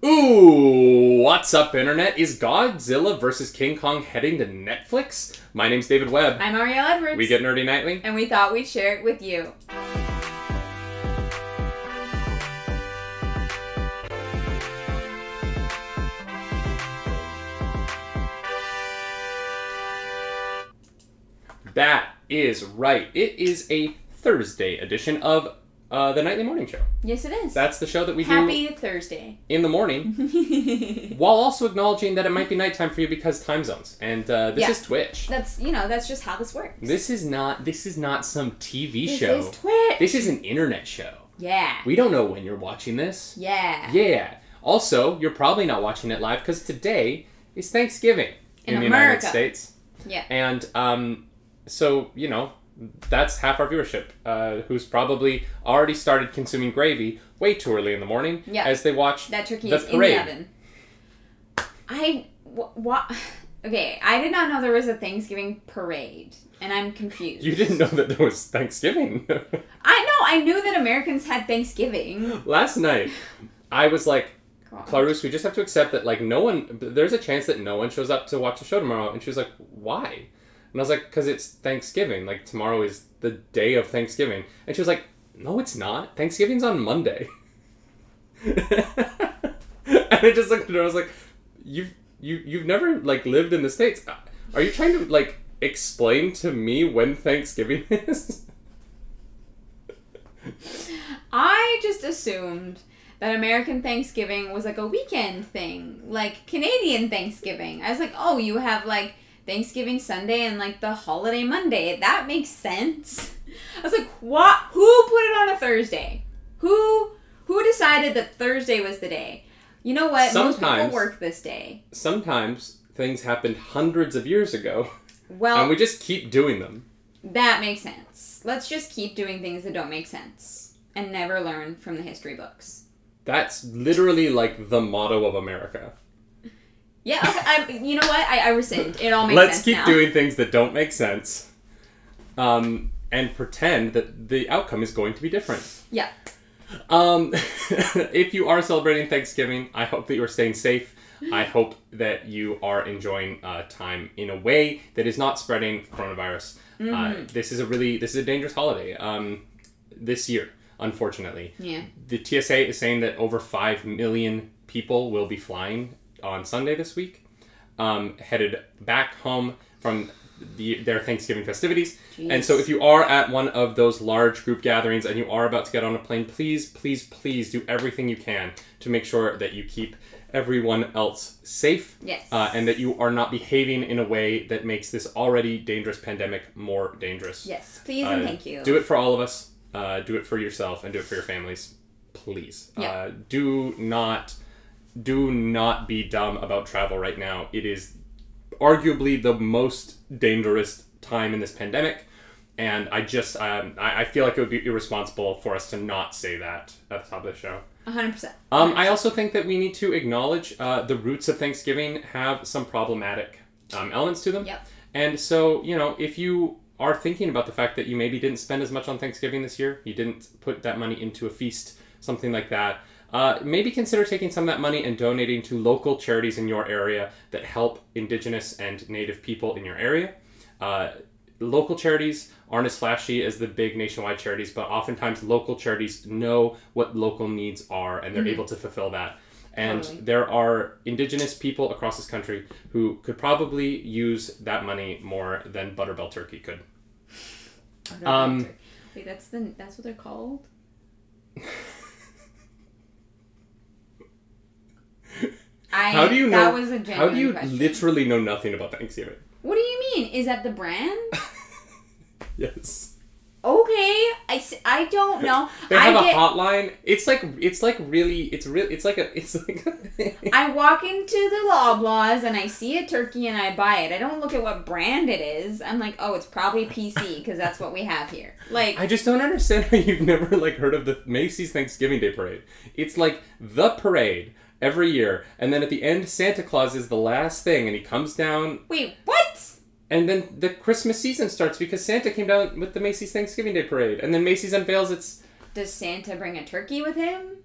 Ooh, what's up, Internet? Is Godzilla vs. King Kong heading to Netflix? My name's David Webb. I'm Ariel Edwards. We get nerdy nightly. And we thought we'd share it with you. That is right. It is a Thursday edition of the Nightly Morning Show. Yes, it is. That's the show that we Happy Thursday. In the morning, while also acknowledging that it might be nighttime for you because time zones. And this is Twitch. That's just how this works. This is not some TV show. This is Twitch. This is an internet show. Yeah. We don't know when you're watching this. Yeah. Yeah. Also, you're probably not watching it live because today is Thanksgiving in the America. United States. Yeah. And so, that's half our viewership, who's probably already started consuming gravy way too early in the morning as they watch that turkey the is parade. in the oven. Okay, I did not know there was a Thanksgiving parade, and I'm confused. You didn't know that there was Thanksgiving? I knew that Americans had Thanksgiving. Last night, I was like, Clarus, we just have to accept that, there's a chance that no one shows up to watch the show tomorrow. And she was like, why? And I was like, because it's Thanksgiving. Tomorrow is the day of Thanksgiving. And she was like, no, it's not. Thanksgiving's on Monday. And I just looked at her. I was like, you've never, lived in the States. Are you trying to, explain to me when Thanksgiving is? I just assumed that American Thanksgiving was, a weekend thing. Like Canadian Thanksgiving. I was like, oh, you have, Thanksgiving Sunday and the holiday Monday. That makes sense. I was like, what? Who put it on a Thursday? Who decided that Thursday was the day? You know what? Most people work this day. Sometimes things happened hundreds of years ago. Well, and we just keep doing them. That makes sense. Let's just keep doing things that don't make sense and never learn from the history books. That's literally the motto of America. Yeah, okay, you know what? I rescind. It all makes Let's sense keep now. doing things that don't make sense. And pretend that the outcome is going to be different. Yeah. If you are celebrating Thanksgiving, I hope that you are staying safe. I hope that you are enjoying time in a way that is not spreading coronavirus. Mm-hmm. This is a dangerous holiday this year, unfortunately. Yeah. The TSA is saying that over 5 million people will be flying on Sunday this week, headed back home from their Thanksgiving festivities. Jeez. And so if you are at one of those large group gatherings and you are about to get on a plane, please, please, please do everything you can to make sure that you keep everyone else safe. Yes. And that you are not behaving in a way that makes this already dangerous pandemic more dangerous. Yes, please and thank you. Do it for all of us. Do it for yourself and do it for your families. Please. Yeah. Do not be dumb about travel right now. It is arguably the most dangerous time in this pandemic, and I feel like it would be irresponsible for us to not say that at the top of the show. 100%. I also think that we need to acknowledge the roots of Thanksgiving have some problematic elements to them. Yep. And so, if you are thinking about the fact that you maybe didn't spend as much on Thanksgiving this year, you didn't put that money into a feast, something like that, maybe consider taking some of that money and donating to local charities in your area that help Indigenous and Native people in your area. Local charities aren't as flashy as the big nationwide charities, but oftentimes local charities know what local needs are and they're able to fulfill that. And there are Indigenous people across this country who could probably use that money more than Butterbell Turkey could. Wait, that's what they're called? How do you know? That was a genuine How do you question. literally know nothing about Thanksgiving? What do you mean? Is that the brand? Yes. Okay, I don't know. They have a hotline. It's like I walk into the Loblaws and I see a turkey and I buy it. I don't look at what brand it is. I'm like, oh, it's probably PC because that's what we have here. I just don't understand how you've never heard of the Macy's Thanksgiving Day Parade. It's the parade every year, and then at the end, Santa Claus is the last thing, and he comes down. Wait, what? And then the Christmas season starts because Santa came down with the Macy's Thanksgiving Day Parade. And then Macy's unveils its... Does Santa bring a turkey with him?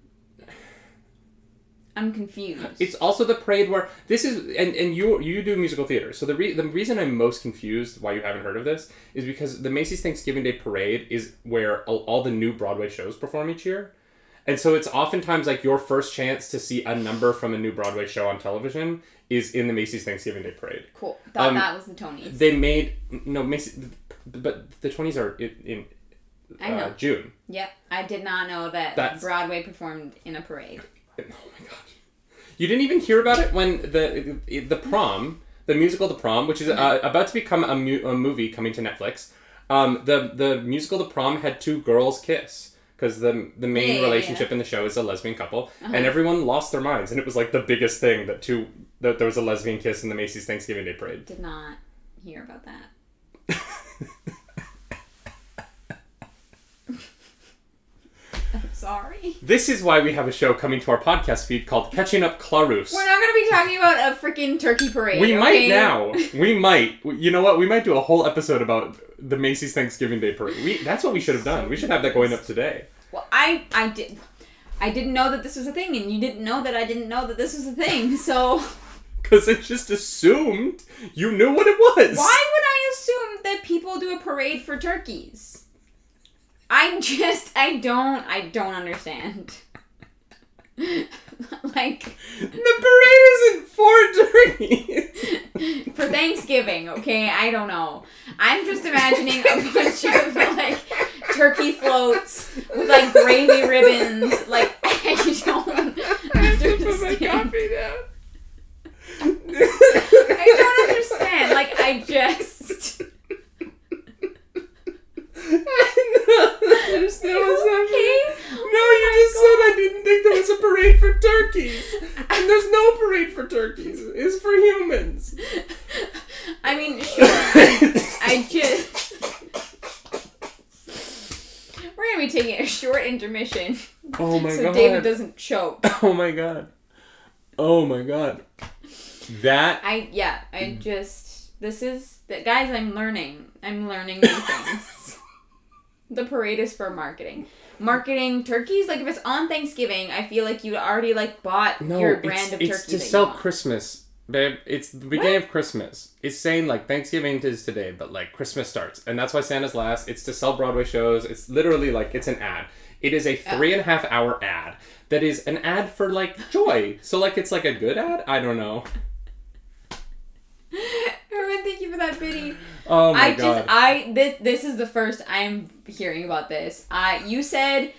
I'm confused. It's also the parade where this is, and you do musical theater. So the reason I'm most confused why you haven't heard of this is because the Macy's Thanksgiving Day Parade is where all the new Broadway shows perform each year. And so it's oftentimes like your first chance to see a number from a new Broadway show on television is in the Macy's Thanksgiving Day Parade. Cool. Thought that was the Tonys. They made, Macy's, but the Tonys are in I know. June. Yep. I did not know that Broadway performed in a parade. Oh my gosh. You didn't even hear about it when the prom, the musical The Prom, which is about to become a movie coming to Netflix. The musical The Prom had two girls kiss because the main relationship in the show is a lesbian couple, and everyone lost their minds, and it was like the biggest thing that there was a lesbian kiss in the Macy's Thanksgiving Day Parade. Did not hear about that. I'm sorry. This is why we have a show coming to our podcast feed called Catching Up Clarus. We're not going to be talking about a freaking turkey parade. We might now. We might. You know what? We might do a whole episode about the Macy's Thanksgiving Day Parade. That's what we should have done. We should have that going up today. Well, I didn't know that this was a thing, and you didn't know that I didn't know that this was a thing, so... Because I just assumed you knew what it was. Why would I assume that people do a parade for turkeys? I don't understand. Like... The parade isn't for turkeys. For Thanksgiving, okay? I don't know. I'm just imagining a bunch of, like, turkey floats with, like, gravy ribbons. Like, I don't understand. I have to put my coffee down. I don't understand. Like, I just... I don't understand what's happening. No, you just said I didn't think there was a parade for turkeys. And there's no parade for turkeys. It's for humans. I mean, sure. I just... We're going to be taking a short intermission. Oh my god. So David doesn't choke. Oh my god. Oh my god. That... Guys, I'm learning. I'm learning new things. The parade is for marketing. Marketing turkeys? Like, if it's on Thanksgiving, I feel like you'd already, like, bought your brand of turkey. It's to sell Christmas, babe. It's the beginning of Christmas. It's saying, like, Thanksgiving is today, but, like, Christmas starts. And that's why Santa's last. It's to sell Broadway shows. It's literally, like, it's an ad. It is a 3.5 hour ad that is an ad for, like, joy. So, like, it's, like, a good ad? I don't know. Herman, thank you for that pity. Oh my god. This is the first I'm hearing about this. You said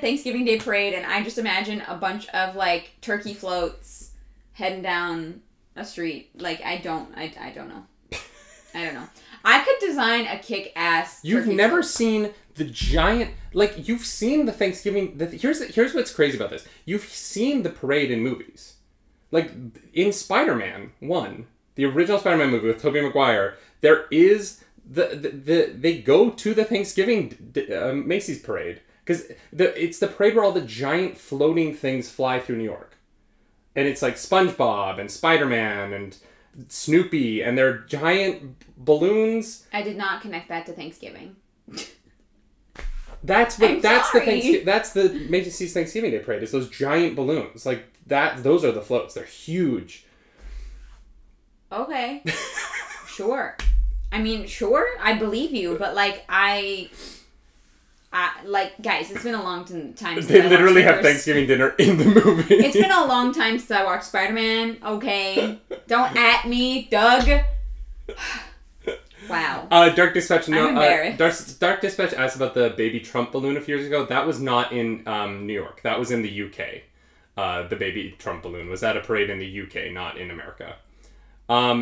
Thanksgiving Day Parade, and I just imagine a bunch of, like, turkey floats heading down a street. Like, I don't know. I don't know. I could design a kick-ass You've never seen the giant... Like, you've seen the Thanksgiving... Here's what's crazy about this. You've seen the parade in movies. Like, in Spider-Man 1... The original Spider-Man movie with Tobey Maguire, there is they go to the Thanksgiving Macy's parade because it's the parade where all the giant floating things fly through New York, and it's like SpongeBob and Spider-Man and Snoopy and their giant balloons. I did not connect that to Thanksgiving. That's the Macy's Thanksgiving Day Parade. Is those giant balloons like that? Those are the floats. They're huge. Okay. Sure. I mean, sure, I believe you, but, like, I like, guys, it's been a long time since They literally have Thanksgiving dinner in the movie. It's been a long time since I watched Spider-Man, okay? Don't at me, Doug. Wow. Dark Dispatch, no, I'm embarrassed. Dark Dispatch asked about the baby Trump balloon a few years ago. That was not in New York. That was in the UK. The baby Trump balloon was at a parade in the UK, not in America. Oh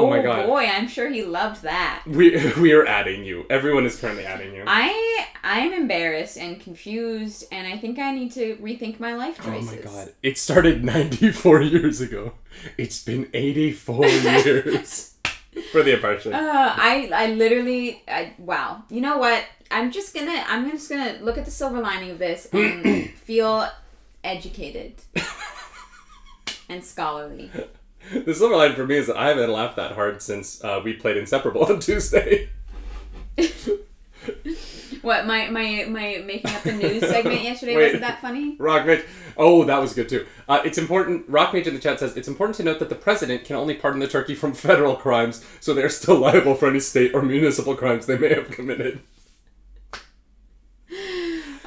my god. Oh boy, I'm sure he loved that. We are adding you. Everyone is currently adding you. I'm embarrassed and confused, and I think I need to rethink my life choices. Oh my god. It started 94 years ago. It's been 84 years. For the apartheid. I literally wow. You know what? I'm just gonna look at the silver lining of this and feel educated. And scholarly. The silver line for me is that I haven't laughed that hard since we played Inseparable on Tuesday. What, my making up the news segment yesterday, Wait. wasn't that funny? Rock Mage. Oh, that was good too. It's important. Rock Mage in the chat says it's important to note that the president can only pardon the turkey from federal crimes, so they are still liable for any state or municipal crimes they may have committed.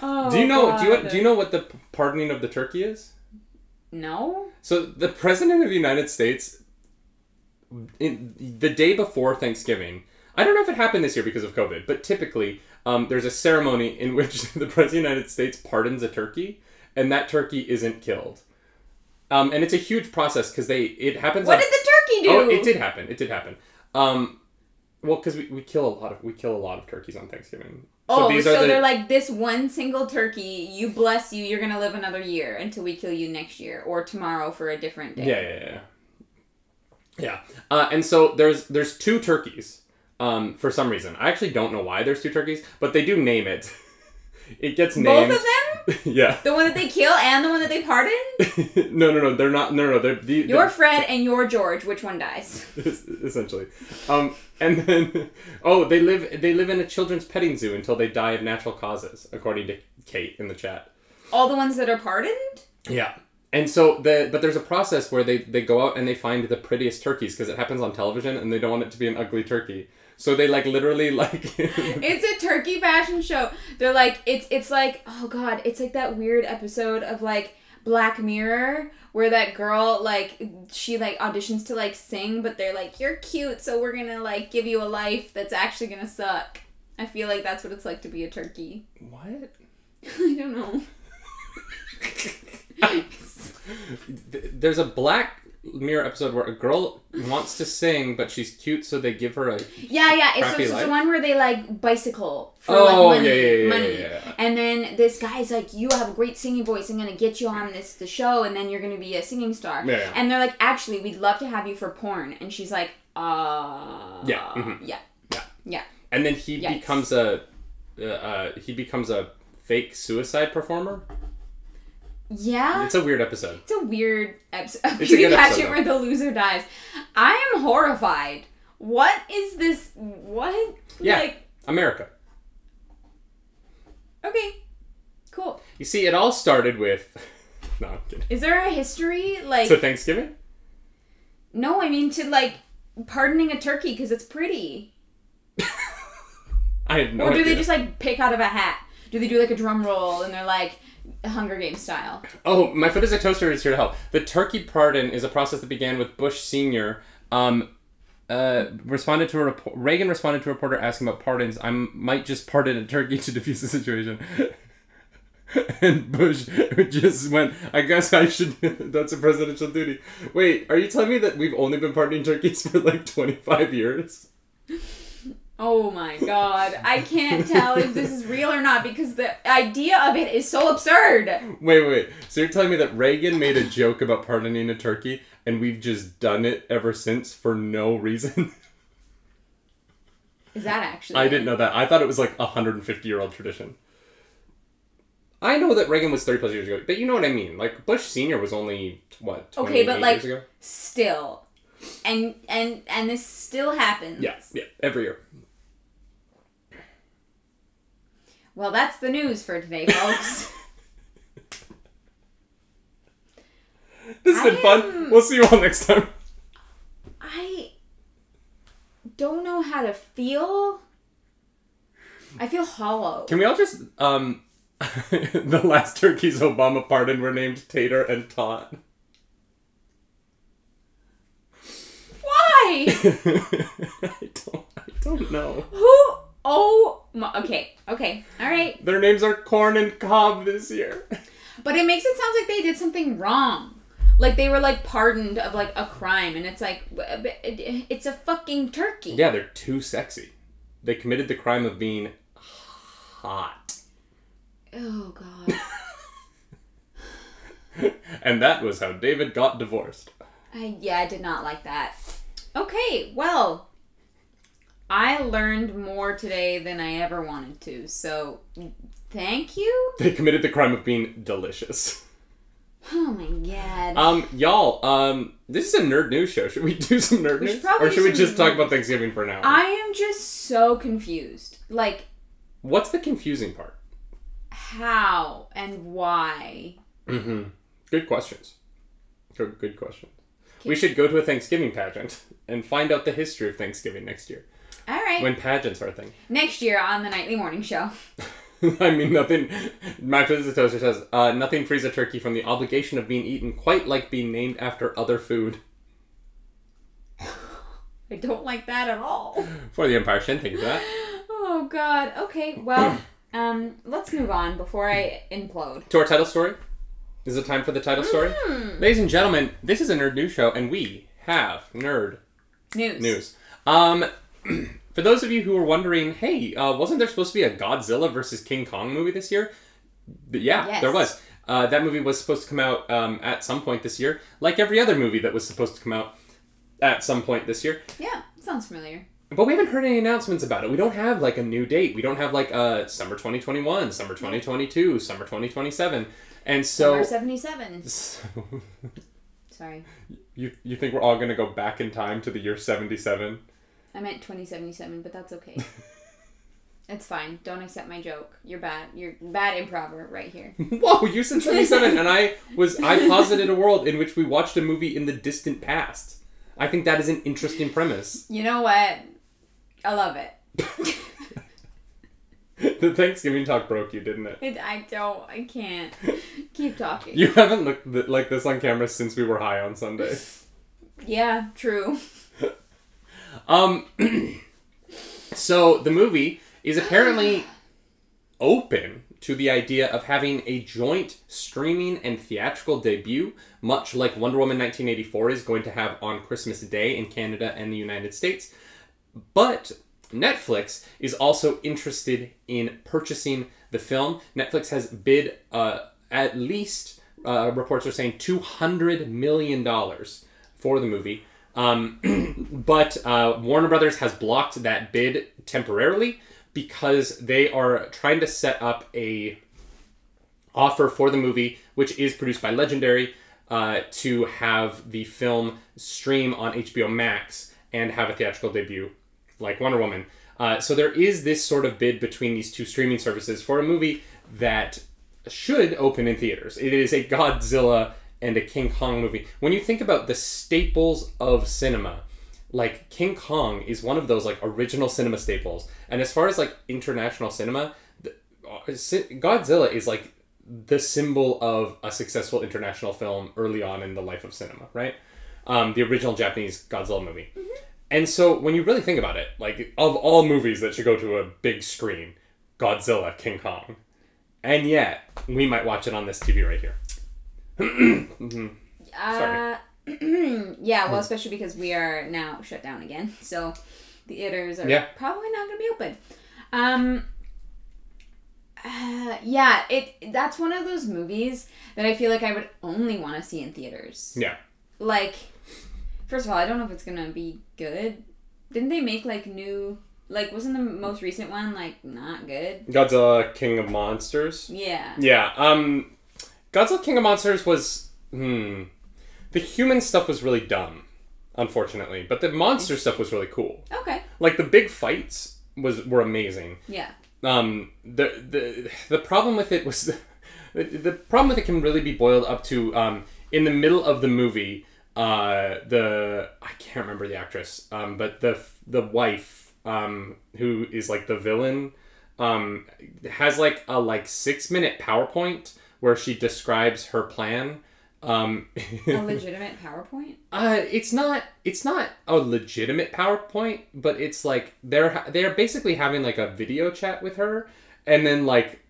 Oh, do you know? God. Do you know what the pardoning of the turkey is? No. So the president of the United States, the day before Thanksgiving, I don't know if it happened this year because of COVID, but typically there's a ceremony in which the president of the United States pardons a turkey, and that turkey isn't killed. And it's a huge process because it happens. What did the turkey do? Oh, it did happen. It did happen. Well, because we kill a lot of turkeys on Thanksgiving. So they're like, this one single turkey, you bless you, you're gonna live another year until we kill you next year or tomorrow for a different day. Yeah. And so there's 2 turkeys. For some reason, I actually don't know why there's 2 turkeys, but they do name it. It gets named. Both of them? Yeah. The one that they kill and the one that they pardon? No, they're not. No, they're your Fred and your George. Which one dies? Essentially. And then they live in a children's petting zoo until they die of natural causes, according to Kate in the chat. All the ones that are pardoned? Yeah. And so but there's a process where they go out and they find the prettiest turkeys because it happens on television and they don't want it to be an ugly turkey. So they literally It's a turkey fashion show. They're like it's like, oh God, it's like that weird episode of like Black Mirror where that girl she auditions to sing, but they're like, you're cute, so we're gonna give you a life that's actually gonna suck. I feel like that's what it's like to be a turkey. What? I don't know. There's a Black Mirror episode where a girl wants to sing, but she's cute, so they give her a It's the one where they bicycle for money. Yeah. And then this guy's like, you have a great singing voice, I'm gonna get you on the show, and then you're gonna be a singing star. Yeah. And they're like, actually, we'd love to have you for porn. And she's like, Yeah. Mm-hmm. Yeah. And then he becomes a fake suicide performer. Yeah. It's a weird episode. It's a weird episode. It's a good episode, where the loser dies. I am horrified. What is this? What? Yeah. America. Okay. Cool. You see, it all started with... No, I'm kidding. Is there a history, To Thanksgiving? No, I mean to, pardoning a turkey because it's pretty. I have no idea. Or do they just, pick out of a hat? Do they do, a drum roll and they're Hunger Games style? Oh, my foot is a toaster is here to help. The turkey pardon is a process that began with Bush Sr. Reagan responded to a reporter asking about pardons. I might just pardon a turkey to defuse the situation. And Bush just went, I guess I should, that's a presidential duty. Wait, are you telling me that we've only been pardoning turkeys for 25 years? Oh my God. I can't tell if this is real or not because the idea of it is so absurd. Wait. So you're telling me that Reagan made a joke about pardoning a turkey and we've just done it ever since for no reason? Is that actually? I didn't know that. I thought it was a 150-year-old tradition. I know that Reagan was 30 plus years ago, but you know what I mean. Bush Sr. was only, 28 years ago? Still. And this still happens. Yeah, every year. Well, that's the news for today, folks. This has been fun. We'll see you all next time. I don't know how to feel. I feel hollow. Can we all just, the last turkeys Obama pardoned were named Tater and Tot. Why? I don't know. Who? Oh, okay, all right. Their names are Corn and Cobb this year. But it makes it sound like they did something wrong. They were, pardoned of, a crime. And it's it's a fucking turkey. Yeah, they're too sexy. They committed the crime of being hot. Oh, God. And that was how David got divorced. I did not like that. Okay, well... I learned more today than I ever wanted to, so thank you. They committed the crime of being delicious. Oh my God. Y'all, this is a nerd news show. Should we do some nerd news? Or should we just talk about Thanksgiving for now? I am just so confused. What's the confusing part? How and why? Mm-hmm. Good questions. Good questions. We should go to a Thanksgiving pageant and find out the history of Thanksgiving next year. All right. When pageants are a thing. Next year on the Nightly Morning Show. I mean, nothing... My physics toaster says, nothing frees a turkey from the obligation of being eaten quite like being named after other food. I don't like that at all. For the Empire Shin, thank you for that. Oh, God. Okay, well, let's move on before I implode. To our title story. Is it time for the title story? Ladies and gentlemen, this is a Nerd News Show, and we have Nerd News. For those of you who are wondering, hey, wasn't there supposed to be a Godzilla vs King Kong movie this year? Yeah, yes. There was. That movie was supposed to come out at some point this year, like every other movie that was supposed to come out at some point this year. Yeah, sounds familiar. But we haven't heard any announcements about it. We don't have, like, a new date. We don't have, like, summer 2021, summer 2022, summer 2027. And so... Summer 77. Sorry. You think we're all going to go back in time to the year 77? I meant 2077, but that's okay. It's fine. Don't accept my joke. You're bad. You're bad improver right here. Whoa, you said 77, and I posited a world in which we watched a movie in the distant past. I think that is an interesting premise. You know what? I love it. The Thanksgiving talk broke you, didn't it? I can't. Keep talking. You haven't looked like this on camera since we were high on Sunday. Yeah, true. So the movie is apparently open to the idea of having a joint streaming and theatrical debut, much like Wonder Woman 1984 is going to have on Christmas Day in Canada and the United States. But Netflix is also interested in purchasing the film. Netflix has bid at least, reports are saying, $200 million for the movie. But Warner Brothers has blocked that bid temporarily because they are trying to set up a offer for the movie, which is produced by Legendary, to have the film stream on HBO Max and have a theatrical debut like Wonder Woman. So there is this sort of bid between these two streaming services for a movie that should open in theaters. It is a Godzilla and a King Kong movie. When you think about the staples of cinema, like King Kong is one of those like original cinema staples. And as far as like international cinema, Godzilla is like the symbol of a successful international film early on in the life of cinema, right? The original Japanese Godzilla movie. Mm-hmm. And so when you really think about it, like of all movies that should go to a big screen, Godzilla, King Kong. And yet, we might watch it on this TV right here. Mm-hmm. Sorry. Yeah, well, especially because we are now shut down again. So theaters are probably not going to be open. That's one of those movies that I feel like I would only want to see in theaters. Yeah. Like, first of all, I don't know if it's going to be good. Didn't they make, like, new... Like, wasn't the most recent one, like, not good? Godzilla King of Monsters? Yeah. Yeah, Godzilla King of Monsters was... The human stuff was really dumb, unfortunately. But the monster stuff was really cool. Okay. Like, the big fights were amazing. Yeah. The problem with it was... The problem with it can really be boiled up to, in the middle of the movie, I can't remember the actress, but the wife... who is like the villain, has like a 6-minute PowerPoint where she describes her plan. A legitimate PowerPoint? It's not a legitimate PowerPoint, but it's like they're basically having like a video chat with her, and then like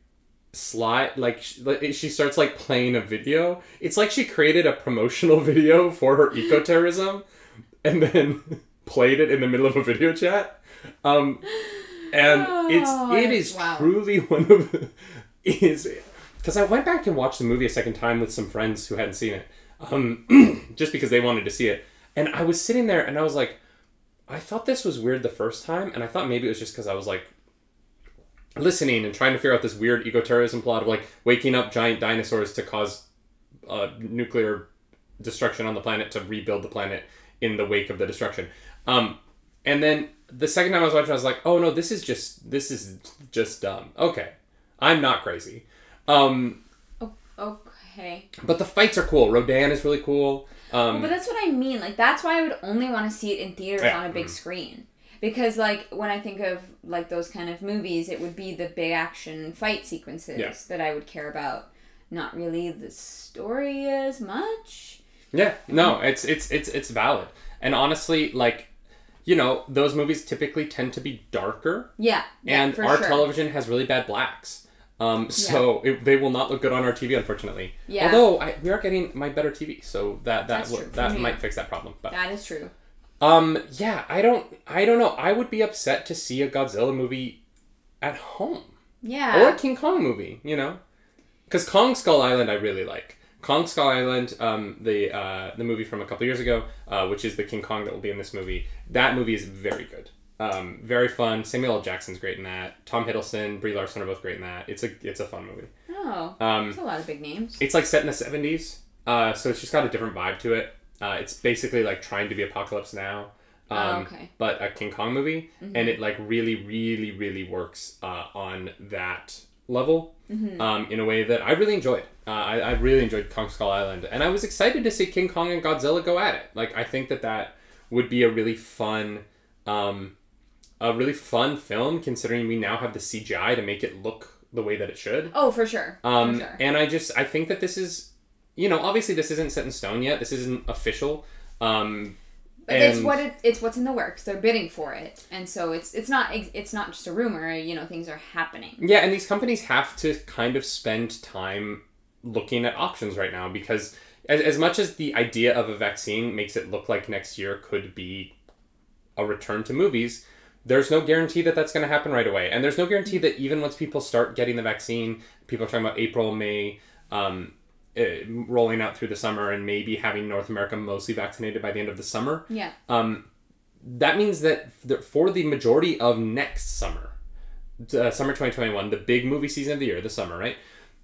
she starts like playing a video. It's like she created a promotional video for her ecotourism, and then played it in the middle of a video chat. It is truly one of because I went back and watched the movie a second time with some friends who hadn't seen it, just because they wanted to see it, and I was sitting there and I was like, I thought this was weird the first time, and I thought maybe it was just because I was like listening and trying to figure out this weird ecotourism plot of like waking up giant dinosaurs to cause nuclear destruction on the planet to rebuild the planet in the wake of the destruction. And then the second time I was watching, I was like, oh no, this is just dumb. Okay, I'm not crazy. Okay. But the fights are cool. Rodan is really cool. But that's what I mean. Like, that's why I would only want to see it in theaters on a big screen. Because, like, when I think of, like, those kind of movies, it would be the big action fight sequences that I would care about. Not really the story as much. Yeah. No, it's valid. And honestly, like, you know, those movies typically tend to be darker. Yeah. And for our sure. television has really bad blacks. So they will not look good on our TV, unfortunately. Yeah. Although we are getting my better TV, so that might fix that problem. But that is true. Yeah, I don't know. I would be upset to see a Godzilla movie at home. Yeah. Or a King Kong movie, you know? Because Kong Skull Island I really like. Kong Skull Island, the movie from a couple years ago, which is the King Kong that will be in this movie. That movie is very good. Very fun. Samuel L. Jackson's great in that. Tom Hiddleston, Brie Larson are both great in that. It's a fun movie. Oh, that's a lot of big names. It's like set in the 70s, so it's just got a different vibe to it. It's basically like trying to be Apocalypse Now, but a King Kong movie, and it like really, really, really works on that level in a way that I really enjoyed. I really enjoyed Kong Skull Island, and I was excited to see King Kong and Godzilla go at it. Like, I think that would be a really fun film, considering we now have the CGI to make it look the way that it should. Oh, for sure. And I think that this is, you know, obviously this isn't set in stone yet. This isn't official. But it's what's in the works. They're bidding for it, and so it's not just a rumor. You know, things are happening. Yeah, and these companies have to kind of spend time looking at options right now, because as much as the idea of a vaccine makes it look like next year could be a return to movies, there's no guarantee that that's going to happen right away. And there's no guarantee that even once people start getting the vaccine, people are talking about April, May, rolling out through the summer and maybe having North America mostly vaccinated by the end of the summer. Yeah. That means that for the majority of next summer, summer 2021, the big movie season of the year, the summer, right?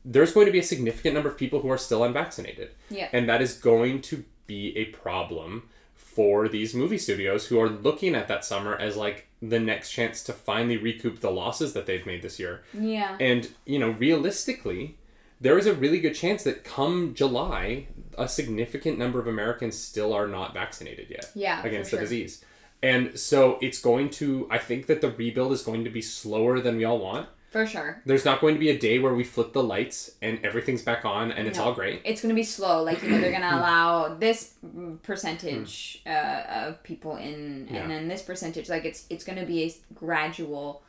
There's going to be a significant number of people who are still unvaccinated. Yeah. And that is going to be a problem for these movie studios who are looking at that summer as like the next chance to finally recoup the losses that they've made this year. Yeah. And, you know, realistically, there is a really good chance that come July, a significant number of Americans still are not vaccinated yet against the disease. And so it's going to, I think that the rebuild is going to be slower than we all want. For sure. There's not going to be a day where we flip the lights and everything's back on and it's all great. It's going to be slow. Like, you know, they're going to allow this percentage of people in, and then this percentage. Like, it's going to be a gradual.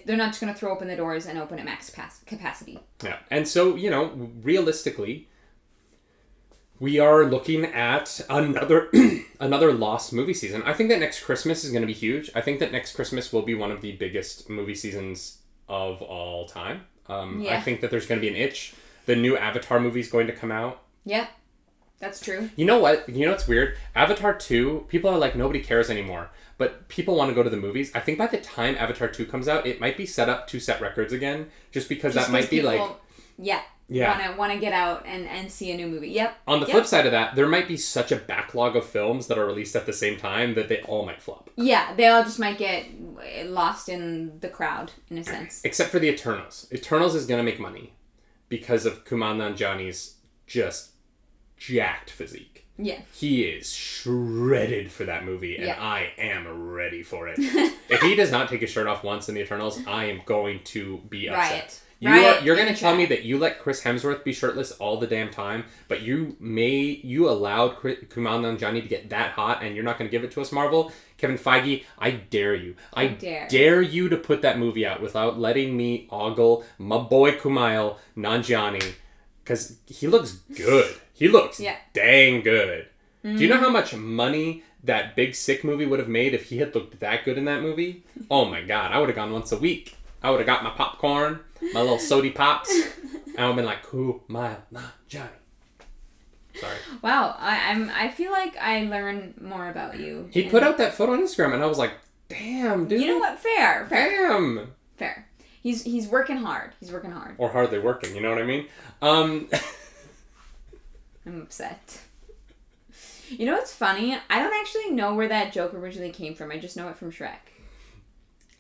They're not just going to throw open the doors and open at max capacity. Yeah. And so, you know, realistically, we are looking at another lost movie season. I think that next Christmas is going to be huge. I think that next Christmas will be one of the biggest movie seasons of all time. I think that there's going to be an itch. The new Avatar movie is going to come out. Yeah, that's true. You know what? You know what's weird? Avatar 2, people are like, nobody cares anymore. But people want to go to the movies. I think by the time Avatar 2 comes out, it might be set up to set records again. Just because that might be like... Yeah. Want to get out and see a new movie. Yep. On the flip side of that, there might be such a backlog of films that are released at the same time that they all might flop. Yeah, they all just might get lost in the crowd, in a sense. Except for the Eternals. Eternals is going to make money because of Kumail Nanjiani's just jacked physique. Yeah. He is shredded for that movie, and I am ready for it. If he does not take his shirt off once in the Eternals, I am going to be upset. You're going to tell me that you let Chris Hemsworth be shirtless all the damn time, but you allowed Kumail Nanjiani to get that hot, and you're not going to give it to us, Marvel? Kevin Feige, I dare you. I dare you to put that movie out without letting me ogle my boy Kumail Nanjiani, because he looks good. He looks dang good. Mm-hmm. Do you know how much money that Big Sick movie would have made if he had looked that good in that movie? Oh my god, I would have gone once a week. I would have got my popcorn, my little sody pops, and I would have been like, Kumail Nanjiani. Sorry. Wow, I feel like I learn more about you. He put out that photo on Instagram, and I was like, damn, dude. You know what? Fair. Damn. Fair. He's working hard. He's working hard. Or hardly working, you know what I mean? I'm upset. You know what's funny? I don't actually know where that joke originally came from. I just know it from Shrek.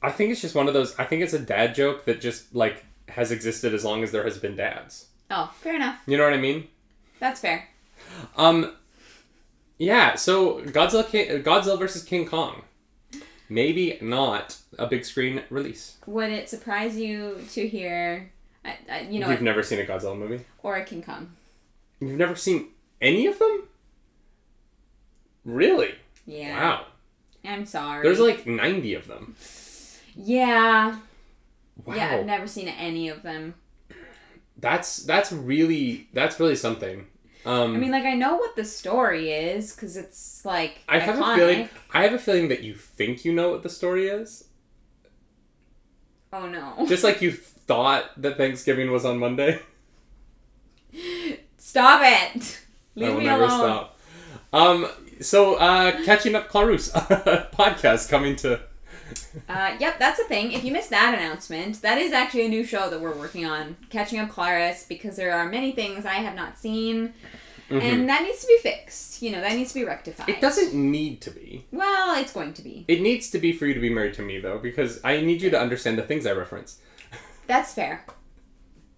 I think it's just one of those... I think it's a dad joke that just, like, has existed as long as there has been dads. Oh, fair enough. You know what I mean? That's fair. Yeah, so Godzilla vs. King Kong. Maybe not a big screen release. Would it surprise you to hear... You've never seen a Godzilla movie? Or a King Kong. You've never seen any of them? Really? Yeah. Wow. I'm sorry. There's like 90 of them. Yeah. Wow. Yeah, I've never seen any of them. That's really something. I mean, like, I know what the story is, because it's, like, I have a feeling that you think you know what the story is. Oh, no. Just like you thought that Thanksgiving was on Monday. Stop it! Leave me alone. Never stop. Catching Up Clarus podcast coming to... Yep, that's a thing. If you missed that announcement, that is actually a new show that we're working on. Catching Up Clarus, because there are many things I have not seen. Mm-hmm. And that needs to be fixed. You know, that needs to be rectified. It doesn't need to be. Well, it's going to be. It needs to be for you to be married to me, though, because I need you to understand the things I reference. That's fair.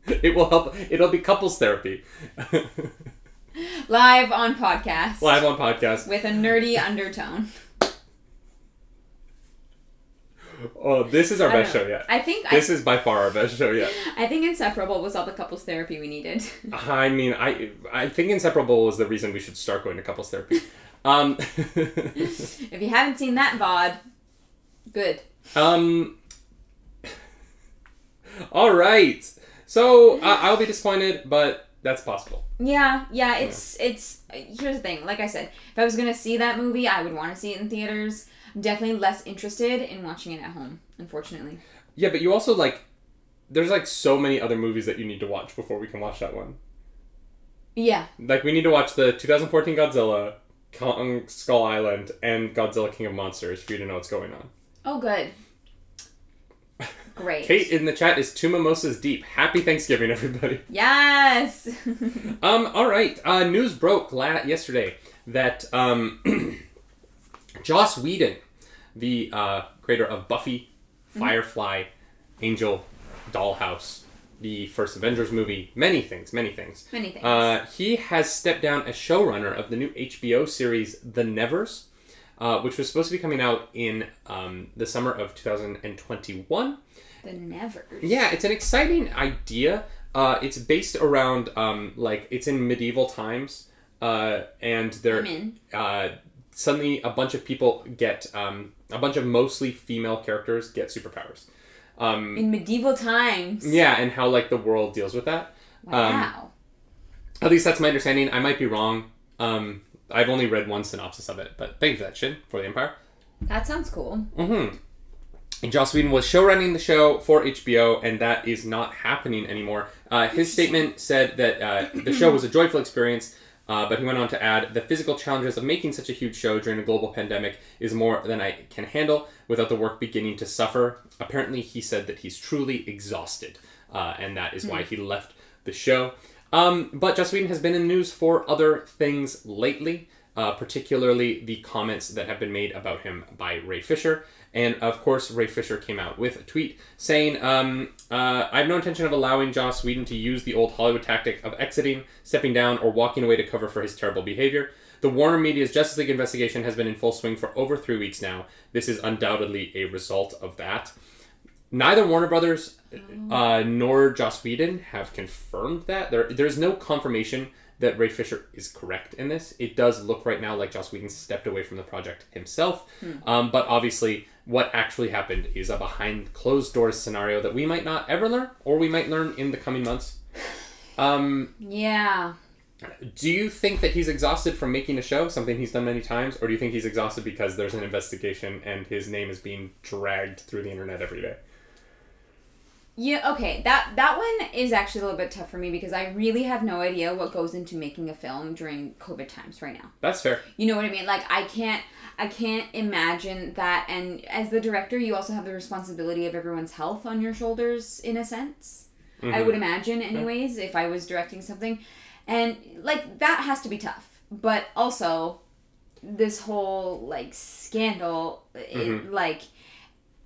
It will help. It'll be couples therapy. Live on podcast. Live on podcast. With a nerdy undertone. Oh, this is our best show yet. This is by far our best show yet. I think Inseparable was all the couples therapy we needed. I mean, I think Inseparable is the reason we should start going to couples therapy. If you haven't seen that VOD, good. All right. So I'll be disappointed, but that's possible. Yeah. It's here's the thing. Like I said, if I was gonna see that movie, I would want to see it in theaters. I'm definitely less interested in watching it at home, unfortunately. Yeah, but you also, like, there's, like, so many other movies that you need to watch before we can watch that one. Yeah. Like, we need to watch the 2014 Godzilla, Kong Skull Island, and Godzilla King of Monsters for you to know what's going on. Oh, good. Great. Kate in the chat is 2 mimosas deep. Happy Thanksgiving, everybody. Yes! All right. News broke yesterday that, Joss Whedon, the creator of Buffy, Firefly, Angel, Dollhouse, the first Avengers movie, many things. He has stepped down as showrunner of the new HBO series The Nevers, which was supposed to be coming out in the summer of 2021. The Nevers? Yeah, it's an exciting idea. It's based around, it's in medieval times, and they're... suddenly a bunch of people get, a bunch of mostly female characters get superpowers. In medieval times. Yeah, and how, like, the world deals with that. Wow. At least that's my understanding. I might be wrong. I've only read one synopsis of it, but thank you for that, Shin, for the Empire. That sounds cool. Mm-hmm. And Joss Whedon was showrunning the show for HBO, and that is not happening anymore. His statement said that the show was a joyful experience, but he went on to add, the physical challenges of making such a huge show during a global pandemic is more than I can handle without the work beginning to suffer. Apparently, he said that he's truly exhausted, and that is why he left the show. But Joss Whedon has been in the news for other things lately, particularly the comments that have been made about him by Ray Fisher. And, of course, Ray Fisher came out with a tweet saying, I have no intention of allowing Joss Whedon to use the old Hollywood tactic of exiting, stepping down, or walking away to cover for his terrible behavior. The Warner Media's Justice League investigation has been in full swing for over 3 weeks now. This is undoubtedly a result of that. Neither Warner Brothers nor Joss Whedon have confirmed that. There's no confirmation that Ray Fisher is correct in this. It does look right now like Joss Whedon stepped away from the project himself. But obviously, what actually happened is a behind closed doors scenario that we might not ever learn, or we might learn in the coming months. Yeah. Do you think that he's exhausted from making a show, something he's done many times, or do you think he's exhausted because there's an investigation and his name is being dragged through the internet every day? Yeah, okay. That one is actually a little bit tough for me because I really have no idea what goes into making a film during COVID times right now. That's fair. You know what I mean? Like, I can't imagine that. And as the director, you also have the responsibility of everyone's health on your shoulders, in a sense. Mm-hmm. I would imagine, anyways, if I was directing something. And, like, that has to be tough. But also, this whole like scandal,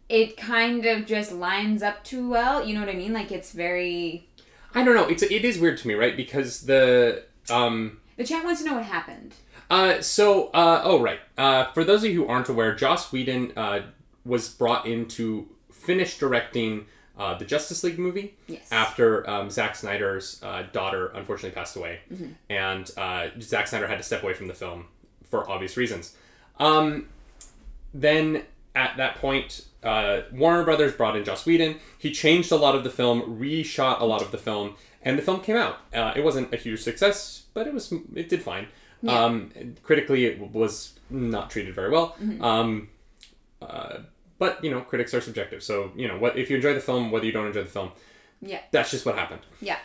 it kind of just lines up too well. You know what I mean? Like it's very. I don't know. It is weird to me, right? Because the chat wants to know what happened. For those of you who aren't aware, Joss Whedon was brought in to finish directing the Justice League movie after Zack Snyder's daughter unfortunately passed away. Mm-hmm. And Zack Snyder had to step away from the film for obvious reasons. Then at that point, Warner Brothers brought in Joss Whedon. He changed a lot of the film, reshot a lot of the film, and the film came out. It wasn't a huge success, but it did fine. Yeah. Critically, it was not treated very well. Mm-hmm. But, critics are subjective. So, if you enjoy the film, whether you don't enjoy the film, that's just what happened. Yeah.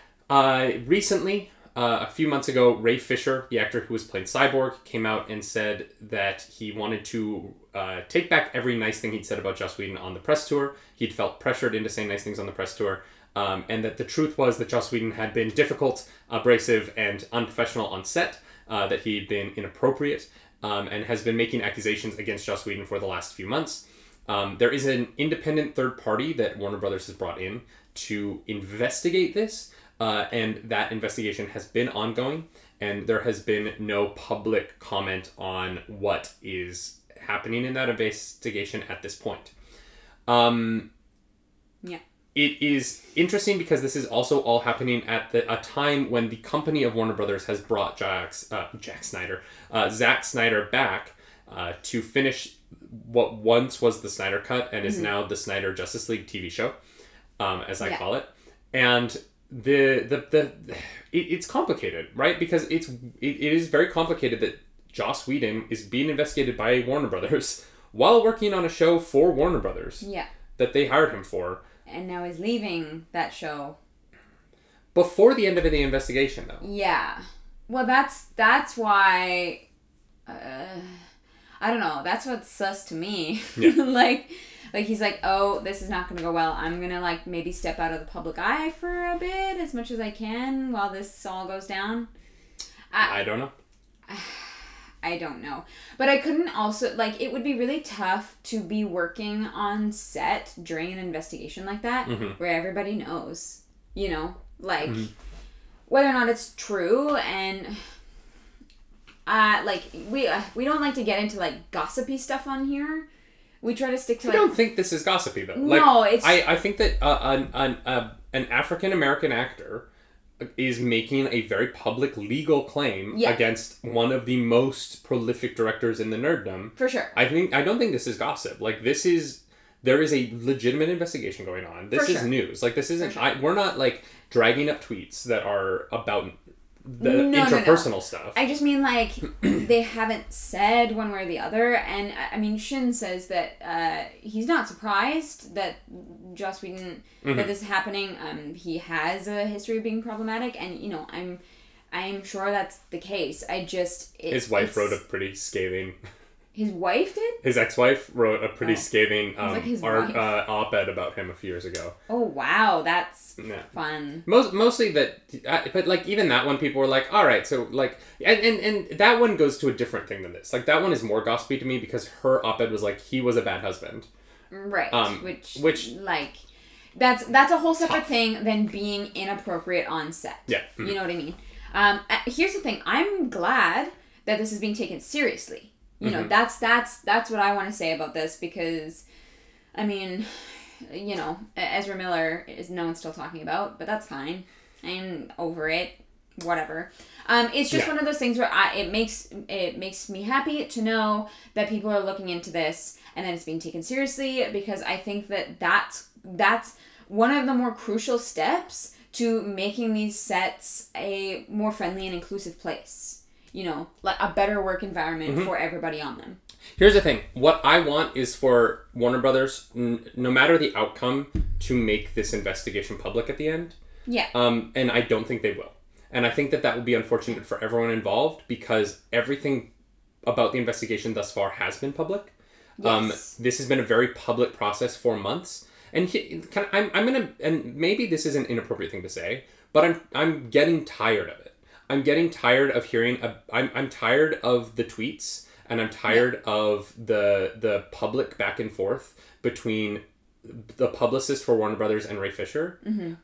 Recently, a few months ago, Ray Fisher, the actor who was playing Cyborg, came out and said that he wanted to take back every nice thing he'd said about Joss Whedon on the press tour. He'd felt pressured into saying nice things on the press tour. And that the truth was that Joss Whedon had been difficult, abrasive, and unprofessional on set. That he'd been inappropriate, and has been making accusations against Joss Whedon for the last few months. There is an independent third party that Warner Brothers has brought in to investigate this, and that investigation has been ongoing, and there has been no public comment on what is happening in that investigation at this point. It is interesting because this is also all happening at a time when the company of Warner Brothers has brought Zack Snyder back to finish what once was the Snyder Cut and is now the Snyder Justice League TV show, as I call it. And it's complicated, right? Because it is very complicated that Joss Whedon is being investigated by Warner Brothers while working on a show for Warner Brothers that they hired him for. And now he's leaving that show. Before the end of the investigation, though. Yeah. Well, that's why... I don't know. That's what's sus to me. Yeah. like he's like, oh, this is not going to go well. I'm going to, maybe step out of the public eye for a bit, as much as I can, while this all goes down. I don't know. I don't know. But I couldn't also, it would be really tough to be working on set during an investigation like that, where everybody knows, whether or not it's true. And, we don't like to get into, gossipy stuff on here. We try to stick to, I don't think this is gossipy, though. No, it's... I think that an African-American actor is making a very public legal claim against one of the most prolific directors in the nerddom. For sure. I don't think this is gossip. There is a legitimate investigation going on. This is news. This isn't, we're not dragging up tweets that are about the interpersonal stuff. I just mean they haven't said one way or the other, and I mean Shin says that he's not surprised that Joss Whedon that this is happening. He has a history of being problematic, and I'm sure that's the case. His wife wrote a pretty scathing. His wife did? His ex-wife wrote a pretty scathing op-ed about him a few years ago. Oh, wow. That's fun. Mostly that... But, even that one, people were like, all right, so, And that one goes to a different thing than this. That one is more gossipy to me because her op-ed was he was a bad husband. Right. Which that's a whole separate thing than being inappropriate on set. Yeah. Mm-hmm. You know what I mean? Here's the thing. I'm glad that this is being taken seriously. That's what I want to say about this because, I mean, Ezra Miller is no one's still talking about, but that's fine. I'm over it. Whatever. It's just one of those things where it makes me happy to know that people are looking into this and that it's being taken seriously because I think that's one of the more crucial steps to making these sets a more friendly and inclusive place. A better work environment for everybody on them. Here's the thing. What I want is for Warner Brothers, no matter the outcome, to make this investigation public at the end. Yeah. And I don't think they will. And I think that will be unfortunate for everyone involved because everything about the investigation thus far has been public. Yes. This has been a very public process for months. And I'm gonna, and maybe this is an inappropriate thing to say, but I'm getting tired of it. I'm getting tired of hearing. I'm tired of the tweets and I'm tired of the public back and forth between the publicist for Warner Brothers and Ray Fisher. Mm-hmm.